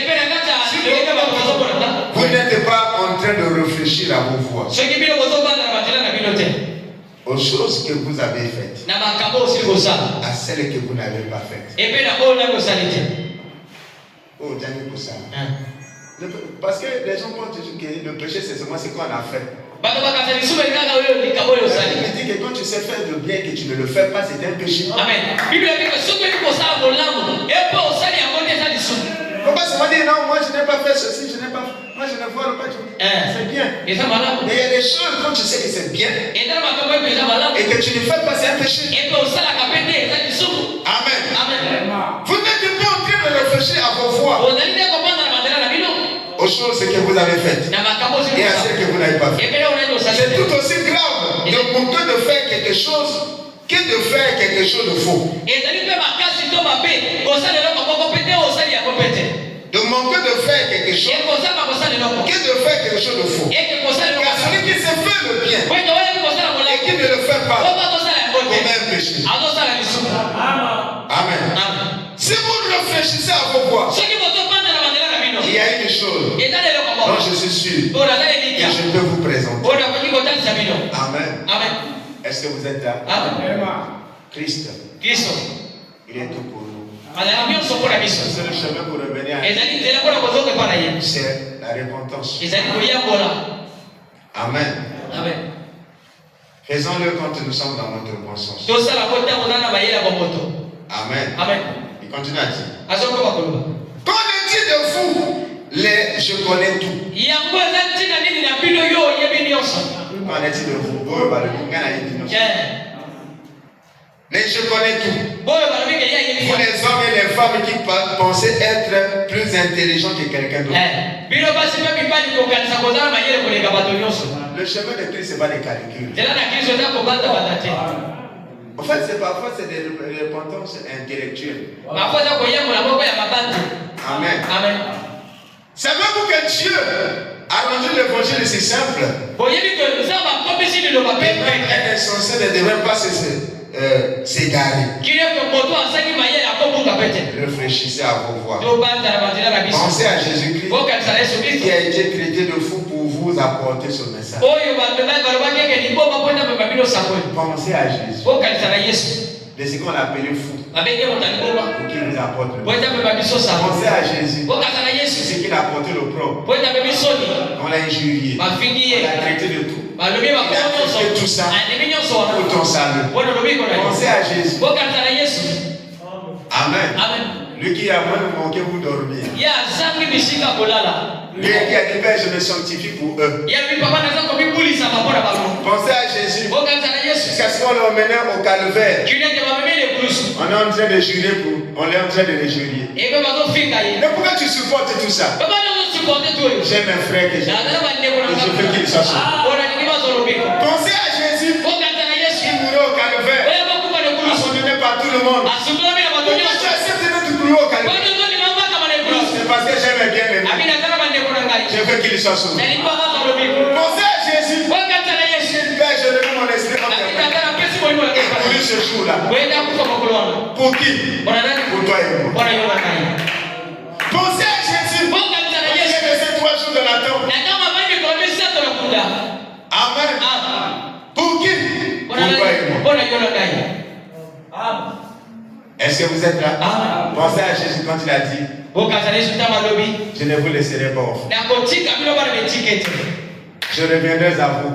vous n'êtes pas en train de réfléchir à vos voix, aux choses que vous avez faites, à celles que vous n'avez pas faites. Oh, Daniel Koussa. Parce que les gens pensent toujours que le péché, c'est seulement ce qu'on a fait. Il dit que quand tu sais faire le bien et que tu ne le fais pas, c'est un péché. Amen. Pourquoi se dire non, moi je n'ai pas fait ceci, moi je ne vole pas. C'est bien. Mais il y a des choses quand tu sais que c'est bien et que tu ne fais pas, c'est un péché. Amen. Vous n'êtes pas en train de réfléchir à vos voix, aux choses que vous avez faites et à celles que vous n'avez pas faites. C'est tout aussi grave de manquer de faire quelque chose que de faire quelque chose de faux. De manquer de faire quelque chose que de faire quelque chose de faux. Car celui qui se fait le bien et qui ne le fait pas commet un péché. Amen. Si vous réfléchissez à vos voix, il y a une chose dont je suis sûr que je peux vous présenter. Amen. Est-ce que vous êtes là? Amen. Christ, il est tout pour nous. C'est le chemin pour revenir à Dieu. C'est la repentance. Amen. Faisons-le quand nous sommes dans notre bon sens. Amen. Il continue à dire. Quand on dit de vous, je connais tout. Quand on dit de vous, mais je connais tout. Vous les hommes et les femmes qui pensez être plus intelligents que quelqu'un d'autre. Le chemin de Christ, ce n'est pas des calculs. En fait, parfois c'est des repentances intellectuelles. Amen. Savez-vous que Dieu a rendu l'évangile si simple? Un insensé ne devrait pas s'égarer. Réfléchissez à vos voix. Pensez à Jésus-Christ qui a été traité de fou pour vous apporter ce message. Pensez à Jésus, de ce qu'on appelait fou, pour qu'il nous apporte le bien. Pensez à Jésus, de ce qu'il a apporté le propre. On l'a injurié, on l'a traité de tout. Il a fait tout ça pour ton salut. Pensez à Jésus. Amen. Lui qui a moins manqué vous dormir. Lui qui a dit, ben, je me sanctifie pour eux. Pensez à Jésus. Jusqu'à ce qu'on l'emmenait au calvaire. On est en train de jurer on est en train de les jurer. Mais pourquoi tu supportes tout ça? J'ai mes frères que je veux qu'ils soient sauvés. Pensez à Jésus. Il mourait au calvaire. Abandonné par tout le monde. Pourquoi tu acceptes de te courir au calvaire? parce que j'aime bien les gens. Je veux qu'il soit sauvé. Pensez à Jésus. Père, je remets mon esprit en terre. Et pour lui ce jour-là. Pour qui? Pour toi et moi. Pensez à Jésus. Il est resté 3 jours dans la tombe. Amen. Pour qui? Pour toi et moi. Est-ce que vous êtes là? Pensez à Jésus quand il a dit, je ne vous laisserai pas orphelin. Je reviendrai à vous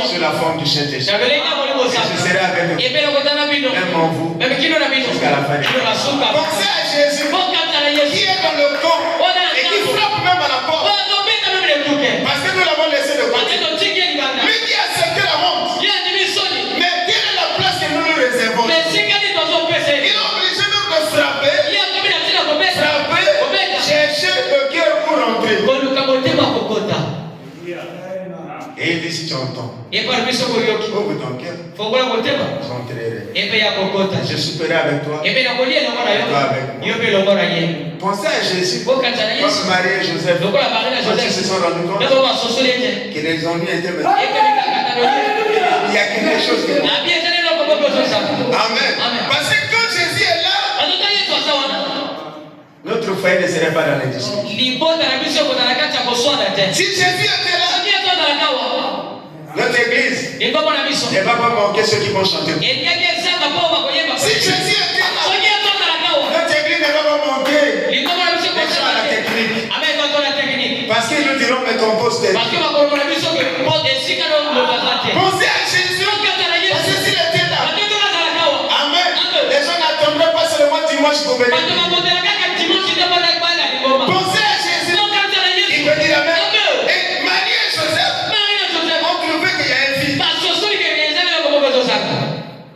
sur la forme du Saint-Esprit. Je serai avec vous, même en vous, jusqu'à la fin. Pensez à Jésus qui est dans le camp et qui frappe même à la porte. Parce que nous l'avons laissé de côté. Lui qui a accepté la honte. Mais quelle est la place que nous nous réservons? Il est obligé même de frapper, chercher le cœur pour rentrer. Et il dit si tu entends, ouvre ton cœur, j'entrerai. Je souperai avec toi, et toi avec moi. Pensez à Jésus, comme Marie et Joseph, quand ils se sont rendus compte que les ennuis étaient venus. Il y a quelque chose qui est. Amen. Parce que quand Jésus est là, notre foyer ne serait pas dans les discussions. Si Jésus était là, notre église ne va pas manquer ceux qui vont chanter. Si Jésus était là, notre église ne va pas manquer les gens à la technique. Parce qu'ils nous diront mais ton poste est. Pensez à Jésus. Parce que s'il était là, amen. Les gens n'attendraient pas seulement dimanche pour venir. Pensez à Jésus. Il peut dire amen. Et Marie et Joseph ont trouvé qu'il y a une fille.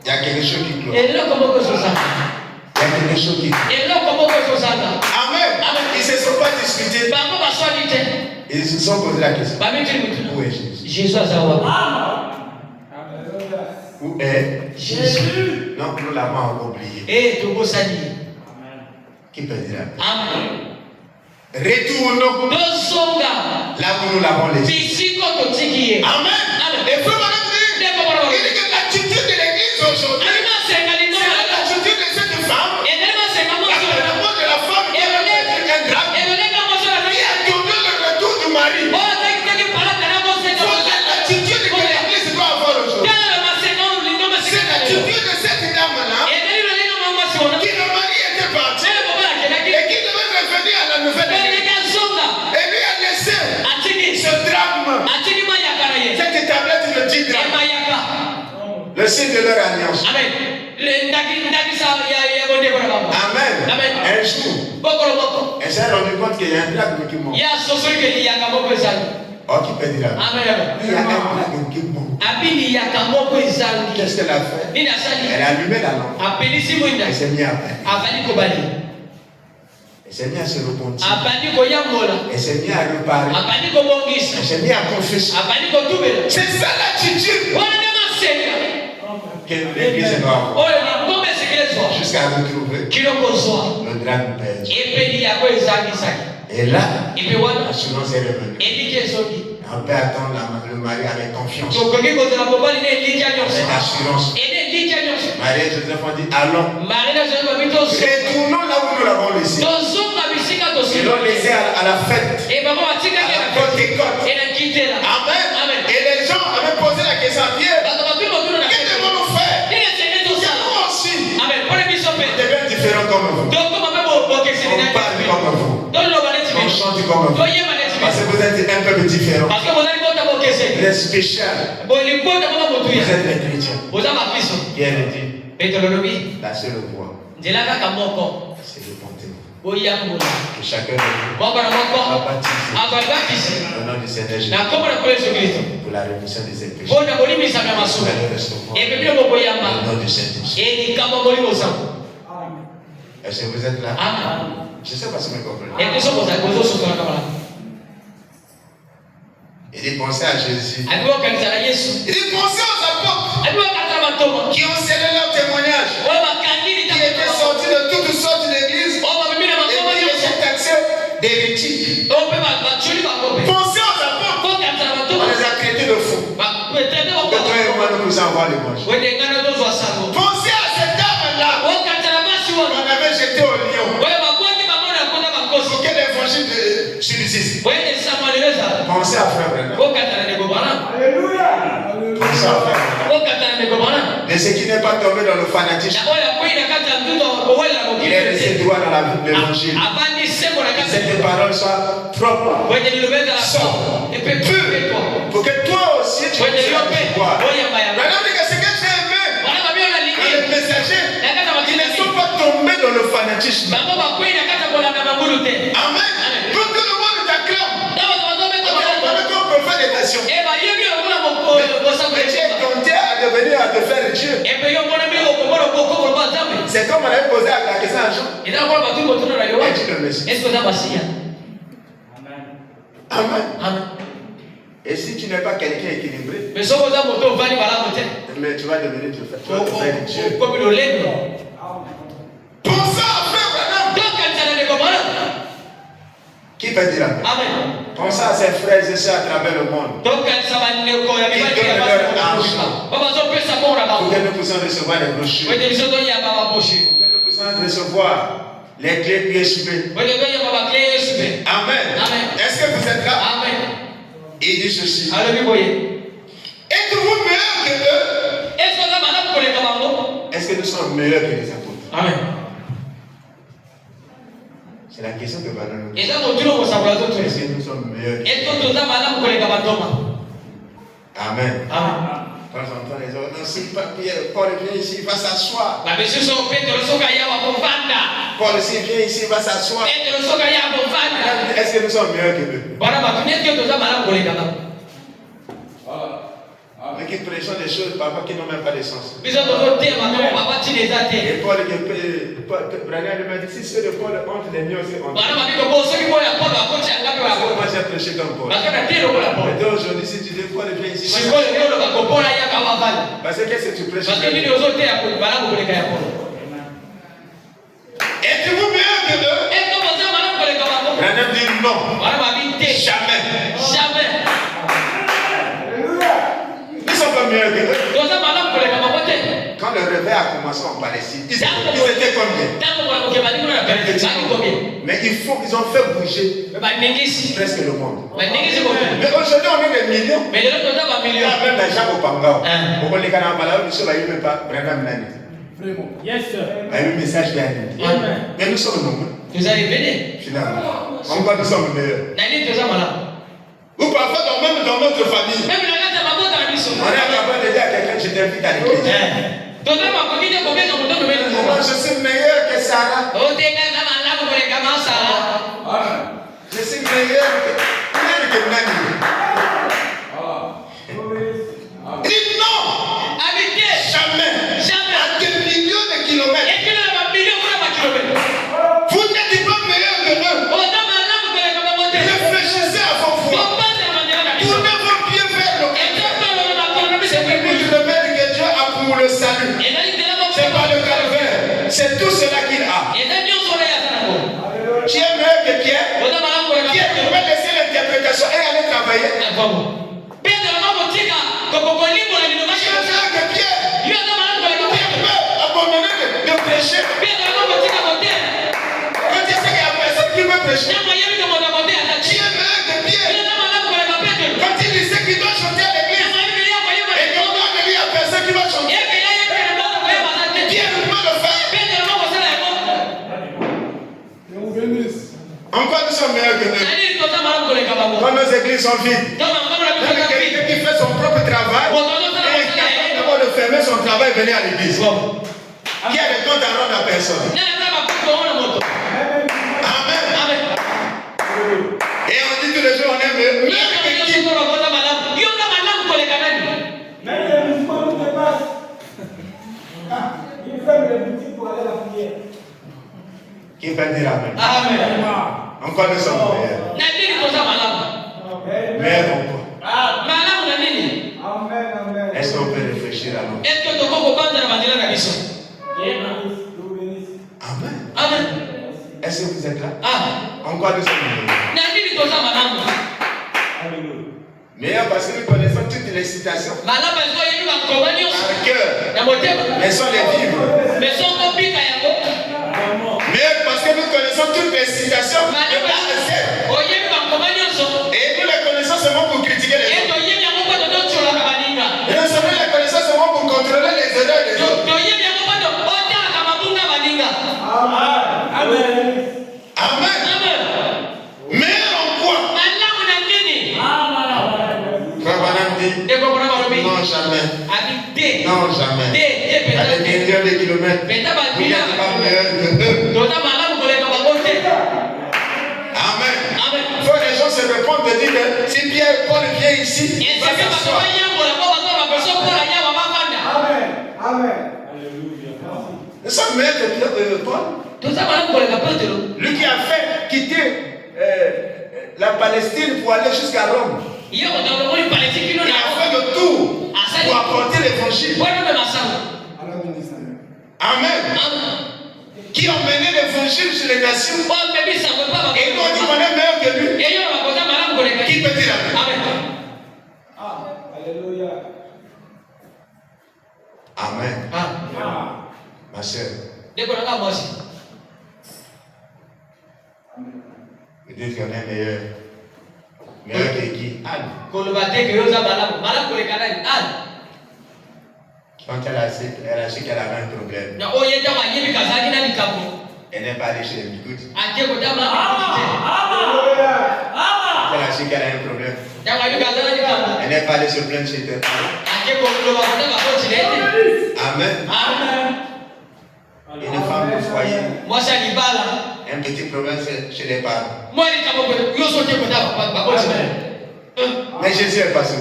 Il y a quelque chose qui clôt. Il y a quelque chose qui clôt. Amen. Ils ne se sont pas discutés. Ils se sont posé la question. Où est Jésus? Où est Jésus? Non, nous l'avons encore oublié. Qui peut dire amen? Retournons là où nous l'avons laissé. Amen. Et frère, il dit que l'attitude de l'église aujourd'hui, c'est l'attitude de cette femme, l'amour de la femme qui a perdu un drame, qui a tourné le retour du mari. Voilà l'attitude que l'église doit avoir aujourd'hui. C'est l'attitude de cette dame-là qui le mari était parti et qui devait revenir à la nouvelle église. Et lui a laissé ce drame, cette tablette de 10 drames, le signe de leur alliance. Amen. Un jour, elle s'est rendue compte qu'il y a un drague qui monte. Oh, qui peut dire amen? Il y a un drague qui monte. Qu'est-ce qu'elle a fait? Elle a allumé la lampe. Elle s'est mise à peine. Elle s'est mise à se repentir. Elle s'est mise à reparler. Elle s'est mise à confesser. C'est ça l'attitude que l'église doit avoir. Jusqu'à retrouver le drame perdu. Et là, l'assurance est revenue. On peut attendre le mari avec confiance. Avec assurance. Marie et Joseph ont dit allons. Retournons là où nous l'avons laissé. Ils l'ont laissé à la fête. À la Pentecôte. Amen. Et les gens avaient posé la question à Pierre. Que devons-nous faire? Nous aussi. On devient différents comme vous. On parle comme vous. On chante comme vous. Parce que vous êtes un peu différent. Vous êtes spécial. Vous êtes les chrétiens. Pierre dit la seule voie, c'est le Pentecôte. Que chacun de nous va baptiser au nom du Seigneur Jésus pour la rémission de ses péchés. Nous allons recevoir au nom du Saint-Esprit. Est-ce que vous êtes là? Je ne sais pas si vous me comprenez. Il dit pensez à Jésus. Il dit pensez aux apôtres qui ont scellé leur témoignage, qui étaient sortis de toutes sortes d'églises et qui ont été taxés d'hérétiques. Pensez aux apôtres. On les a traités de fous. Que toi et moi nous envoie les manches. Pensez à cette dame-là. On avait jeté au lion. Pour que l'évangile subsiste. Pensez à frère Branham. Alléluia. Pensez à frère Branham. De ce qui n'est pas tombé dans le fanatisme. Il est resté droit dans l'évangile. Cette parole soit propre. Pour que toi aussi tu puisses voir. Maintenant, ce que j'ai aimé, les messagers, ils ne sont pas tombés dans le fanatisme. Amen. Pour que le monde t'acclame. On peut faire des nations. Mais tu es tenté à devenir, à te faire Dieu. C'est comme on avait posé la question à Jean. Et tu le Messie. Amen. Et si tu n'es pas quelqu'un équilibré, mais tu vas devenir Dieu. Pense à frère Branham. Qui peut dire amen? Pense à ses frères et sœurs à travers le monde. Ils donnent leur argent pour que nous puissions recevoir les brochures. Pour que nous puissions recevoir les clés USB. Amen. Est-ce que vous êtes là? Amen. Il dit ceci. Êtes-vous meilleurs que eux? Est-ce que nous sommes meilleurs que les apôtres? Amen. C'est la question que va nous. Est-ce que nous sommes meilleurs que les apôtres? Amen. De temps en temps, les autres, non, si Paul vient ici, il va s'asseoir. Paul, s'il vient ici, il va s'asseoir. Est-ce que nous sommes meilleurs que eux? Mais qui prêchent des choses, papa, qui n'ont même pas de sens. Et Paul, Branham m'a dit, si ceux de Paul ont les miens aussi, moi j'ai prêché comme Paul. Et aujourd'hui, si tu dis Paul vient ici, parce que qu'est-ce que tu prêches? Êtes-vous meilleur que eux? Branham dit non. Jamais. Ils ne sont pas meilleurs que eux. Quand le réveil a commencé en Palestine, ils étaient combien? Mais ils ont fait bouger presque le monde. Mais aujourd'hui, on est des millions. Même dans Jacques Opangao. Pourquoi les Canadiens ne sont pas Branham Nani? Yes, sir. Un message bien. Mais nous sommes nombreux. Vous allez venir. Finalement. En quoi nous sommes meilleurs? Ou parfois même dans notre famille. On est capable de dire à quelqu'un, je t'invite à l'église. Moi, je suis meilleur que Sarah. Je suis meilleur que Nani. Dis non. Jamais. À des millions de kilomètres. Vous n'êtes pas meilleur que eux. Réfléchissez à vos fois. Vous devez bien faire le c'est le remède que Dieu a pour le salut. C'est pas le calvaire. C'est tout cela qu'il a. Tu es meilleur que Pierre. Pierre devrait laisser l'interprétation et aller travailler. Tu es meilleur que Pierre. Pierre peut abandonner de prêcher. Quand tu sais qu'il y a personne qui veut prêcher. Tu es meilleur que Pierre. Quand il sait qu'il doit chanter à l'église. Et qu'on doit dire qu'il y a personne qui va chanter. Pierre ne peut pas le faire. En quoi nous sommes meilleurs que eux? Quand nos églises sont vides. Quelqu'un qui fait son propre travail. Et est capable de fermer son travail et venir à l'église. Qui a des comptes à rendre à personne. Amen. Et on dit tous les jours, on est meilleur que qui? Même les musulmans nous dépassent. Ils ferment les boutiques pour aller à la prière. Qui peut dire amen? Amen. En quoi nous sommes meilleurs? Meilleurs en quoi? Est-ce qu'on peut réfléchir à nous? Amen. Est-ce que vous êtes là? On En quoi nous sommes meilleurs? Meilleurs parce que nous connaissons toutes les citations. Par cœur. Mais sans les vivre. Meilleurs parce que nous connaissons toutes les citations de A à Z. Et nous les connaissons seulement pour critiquer les autres. Et nous seulement les connaissons seulement pour contrôler les erreurs des autres. Amen. Amen. Mais en quoi? Frère Branham dit non jamais. Non jamais. À des millions de kilomètres. Vous n'êtes pas meilleur que eux. Amen. Il faut que les gens se répondent de dire que si Pierre et Paul viennent ici, Amen. Amen. Nous sommes meilleurs que Pierre et Paul. Lui qui a fait quitter la Palestine pour aller jusqu'à Rome. Il a fait le tour pour apporter l'évangile. Amen. Qui ont mené l'évangile sur les nations. Et nous on dit qu'on est meilleur que lui. Qui peut dire Amen? Alléluia. Amen. Ma soeur. Vous dites qu'on est meilleur. Meilleur que qui? Anne. Quand elle a su qu'elle avait un problème, elle n'est pas allée chez les Bikout. Elle a su qu'elle a un problème, elle n'est pas allée se plaindre chez tes parents. Amen. Une femme de foyer, un petit problème chez les parents. Mais Jésus est passé où?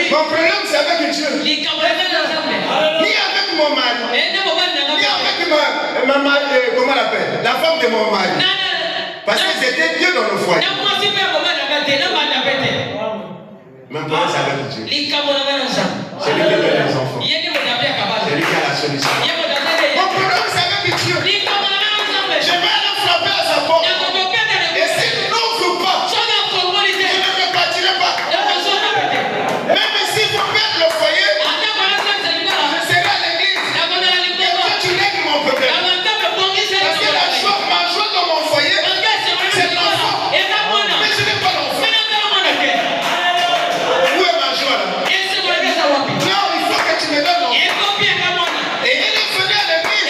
Mon problème c'est avec Dieu. Ni avec mon mari. Ni avec ma mari, comment on l'appelle? La femme de mon mari. Parce que c'était Dieu dans le foyer. Mon problème c'est avec Dieu. C'est lui qui donne les enfants. C'est lui qui a la solution. Mon problème c'est avec Dieu. Je vais aller frapper à sa porte. Et s'il n'ouvre pas, je ne me partirai pas. Même s'il faut perdre le foyer, je serai à l'église. Et toi tu règles mon problème. Parce que ma joie dans mon foyer, c'est l'enfant. Mais je n'ai pas l'enfant. Où est ma joie là? Non, il faut que tu me donnes l'enfant. Et il est venu à l'église.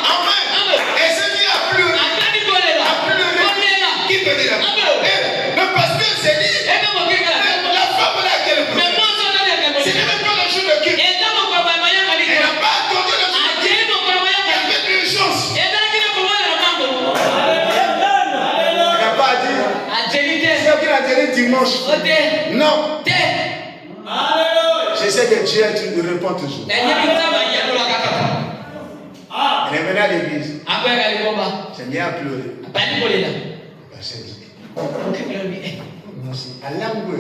Amen. Et c'est mis à pleurer. Qui peut dire? Le pasteur s'est dit, la femme là qu'elle peut. Ce n'est même pas le jour de culte. Elle n'a pas attendu le jour de culte. Il y avait de l'urgence. Elle n'a pas dit. C'est qu'il a dit dimanche. Non. Je sais que Dieu tu me réponds toujours. Elle est venue à l'église. C'est mis à pleurer. Pasteur dit, Allah m'a dit,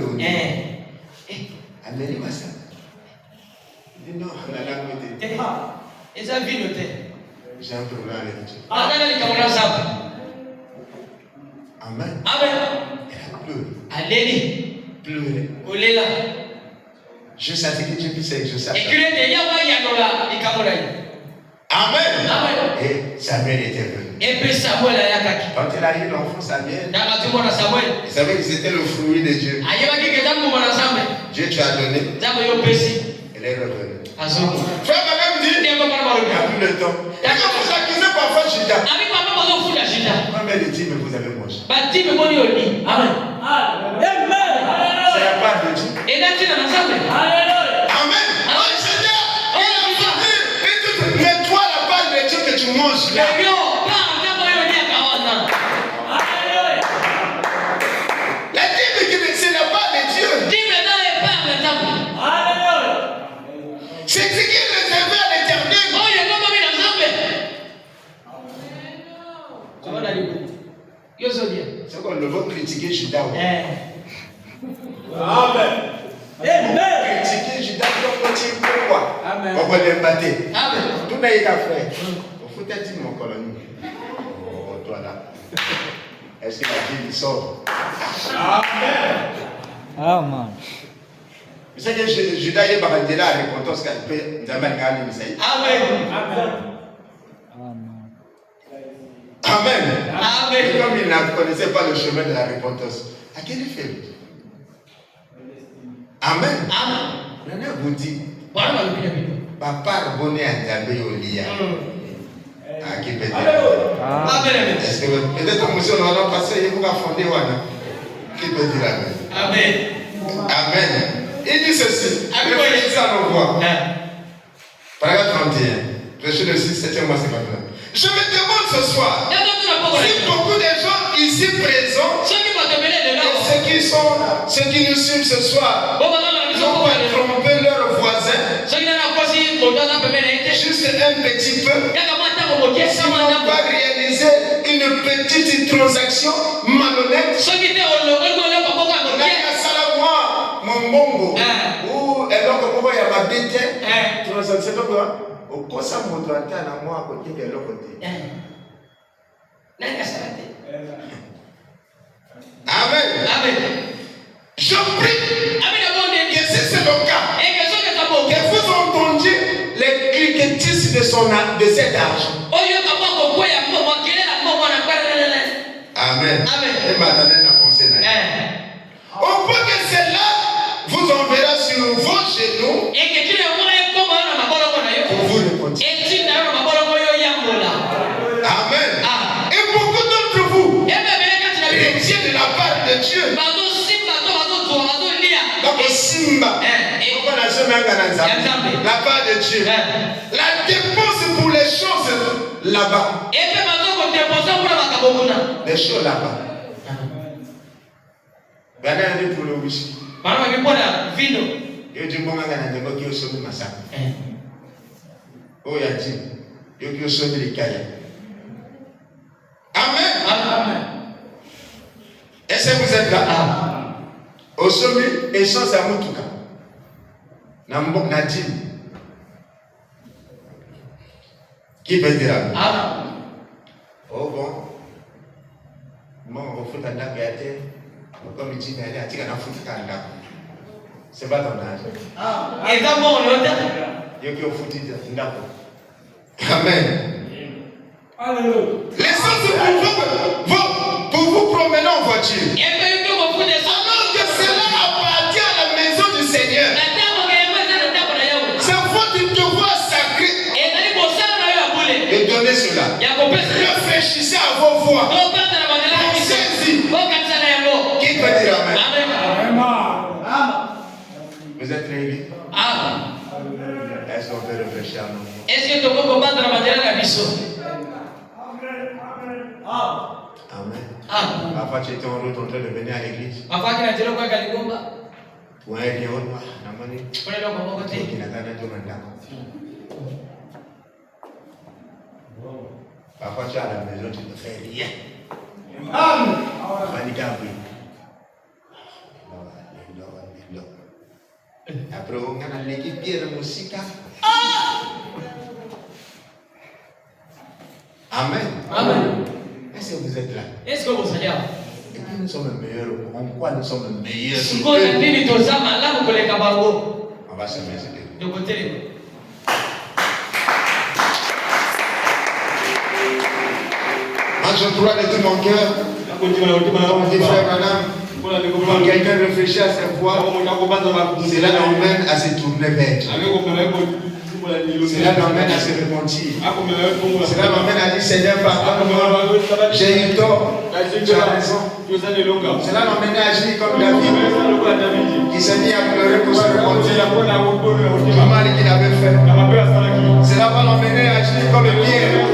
il dit non, Allah m'a dit, j'ai un problème avec Dieu. Amen. Elle a pleuré. Je savais que Dieu puisse exaucer. Amen. Et Samuel était venu. Quand il a eu l'enfant Samuel, il savait que c'était le fruit de Dieu. Dieu tu as donné. Elle est revenue. Frère Branham dit, il n'y a plus le temps. Et quand vous accusez parfois Judas, mais il dit, mais vous avez mangé. Amen. C'est la part de Dieu. Amen. Oh Seigneur, mais toi la part de Dieu que tu manges là. La Bible qui dit c'est la part de Dieu. C'est ce qui est réservé à l'éternel. C'est qu'on ne veut critiquer Judas. Amen. Critiquer Judas, pourquoi? On va les battre. Tout n'a qu'à faire. peut-être dit mon colonie. Oh, toi là. Est-ce que la Bible sort? Amen. Amen. Vous savez que Judas est parti de la repentance qu'il peut nous amener à l'Église. Amen. Amen. Amen. Et comme il ne connaissait pas le chemin de la repentance, à quel effet? Amen. Amen. Maintenant, vous dites, papa bonnet à Diabé au lit. À qui peut dire? Amen. Est-ce que peut-être que monsieur on a passé, il faut fonder Wana. Qui peut dire Amen? Amen. Amen. Il dit ceci. Réfléchissez à nos voix. Paragraphe 31. Verset le 6, 7e mois, 59. Je me demande ce soir si beaucoup de gens ici présents et ceux qui nous suivent ce soir n'ont pas trompé leurs voisins juste un petit peu, s'ils n'ont pas réalisé une petite transaction malhonnête. Mon bongo ou alors que pourquoi il y a ma bête transaction au kosa moto atana moi côté de l'autre côté. Amen. Amen. Je prie que si c'est le cas, que vous entendiez les cliquetis de cet argent. Amen. Et madame n'a pensé au point que celle-là vous enverra sur vos genoux pour vous le continuer. Amen. Et beaucoup d'entre vous retiennent de la part de Dieu. Donc Simba, la part de Dieu. La dépense pour les choses là-bas. Les choses là-bas. Regardez pour le whisky. Yo dit bon ngana ndeko ki osomi masaka. Oh ya dit yo ki osomi likaya. Amen. Amen. Est-ce que vous êtes là? Osomi essence à mutuka. Na mbok na dit. Qui peut dire amen? Oh bon. Moi on va foutre la gâte. Comme il dit d'aller à tirer la foutre à la. C'est pas ton âge. Et d'abord, il y a qui ont foutu d'accord. Amen. L'essence pour vous promener en voiture. Alors que cela appartient à la maison du Seigneur. C'est votre devoir sacré de donner cela. Réfléchissez à vos voix. Pensez-y. Qui peut dire amen? Vous êtes réunis? Est-ce qu'on peut réfléchir à nous? Est-ce que tu peux comprendre la manière de la mission? Amen. Parfois tu étais en route en train de venir à l'église. Pour un lieu noir, parfois tu es à la maison, tu ne fais rien. Amen. Après, on a l'équipe de musique. Amen. Amen. Est-ce que vous êtes là? Est-ce que vous êtes là? Et puis nous sommes meilleurs. En quoi nous sommes meilleurs? On va se mettre de côté. Moi, je crois de tout mon cœur. Mon dit frère Madame. Quand quelqu'un réfléchit à sa voix, cela l'emmène à se tourner vers Dieu. Cela l'emmène à se repentir. Cela l'emmène à dire Seigneur, pardonne-moi, j'ai eu tort, tu as raison. Cela l'emmène à agir comme David, qui s'est mis à pleurer pour se repentir du mal qu'il avait fait. Cela va l'emmener à agir comme Pierre,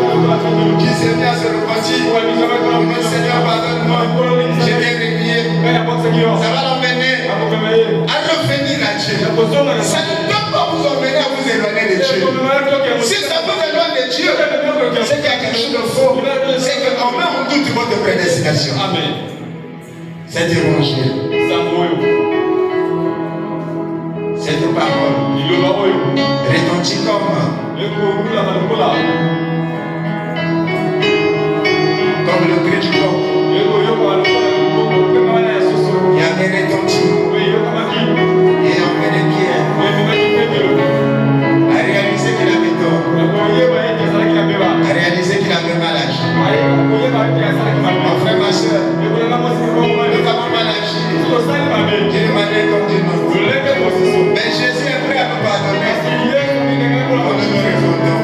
qui s'est mis à se repentir. Seigneur, pardonne-moi, j'ai bien réveillé. Ça va l'emmener à revenir à Dieu. Ça ne peut pas vous emmener à vous éloigner de Dieu. Si ça vous éloigne de Dieu, c'est qu'il y a quelque chose de faux. C'est qu'on met en doute votre prédestination. Amen. Cet évangile, cette parole retentit comme du corps. Il y a mené ton type. Et emmené Pierre à réaliser qu'il avait tort, à réaliser qu'il avait mal agi. Mon frère, ma soeur, nous avons mal agi. Dieu nous mandait comme Dieu nous. Mais Jésus est prêt à nous pardonner. On ne nous répondons.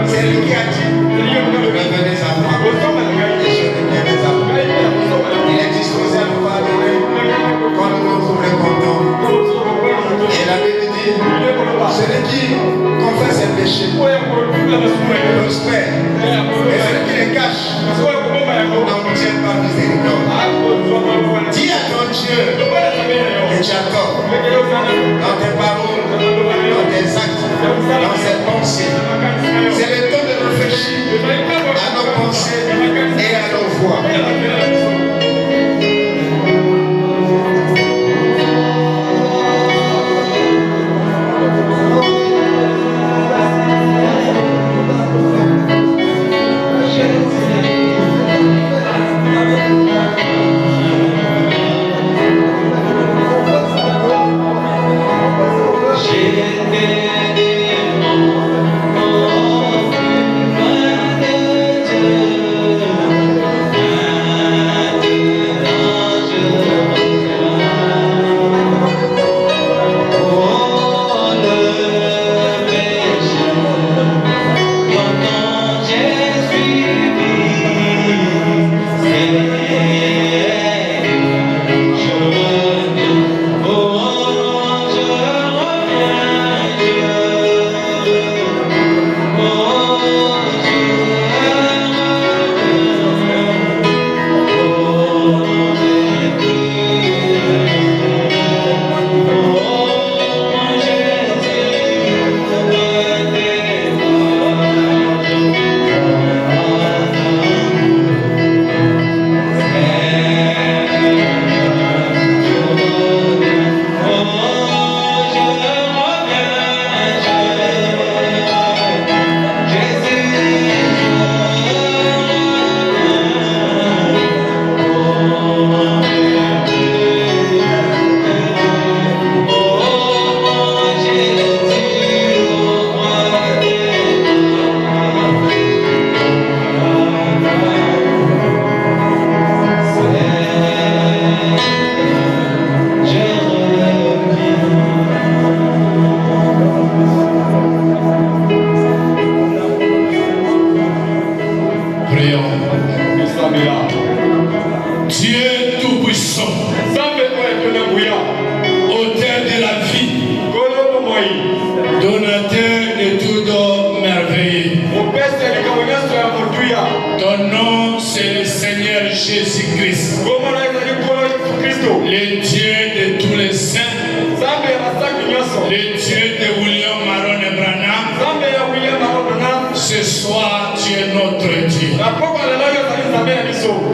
C'est lui qui a dit revenez à moi et je reviendrai à vous. Il est disposé à nous pardonner quand nous nous trouverons contents. Et la Bible dit celui qui confesse ses péchés prospère, et celui qui les cache n'obtient pas miséricorde. Dis à ton Dieu que tu as tort dans tes paroles, dans tes actes, dans tes pensées. C'est le temps de réfléchir à nos pensées et à nos voix.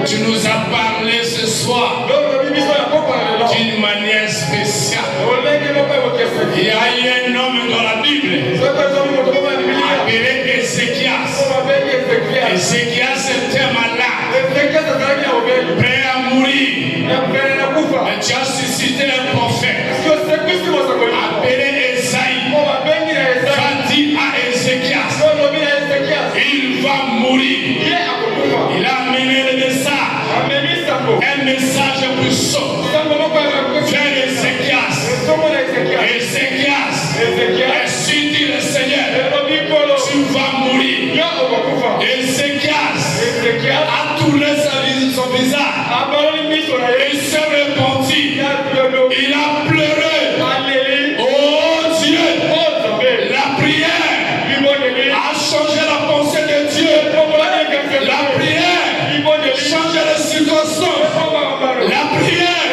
Tu nous as parlé ce soir d'une manière spéciale. Il y a eu un homme dans la Bible appelé Ézéchias. Ézéchias était malade, prêt à mourir. Mais tu as suscité un prophète appelé Esaïe. Va dire à Ézéchias, il va mourir. Il a amené le message, un message puissant vers Ézéchias. Ézéchias, ainsi dit le Seigneur, tu vas mourir. Ézéchias a tourné son visage, il s'est repenti, il a pleuré. Oh Dieu, la prière a changé la pensée de Dieu. La prière change les circonstances. La prière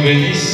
bénisse.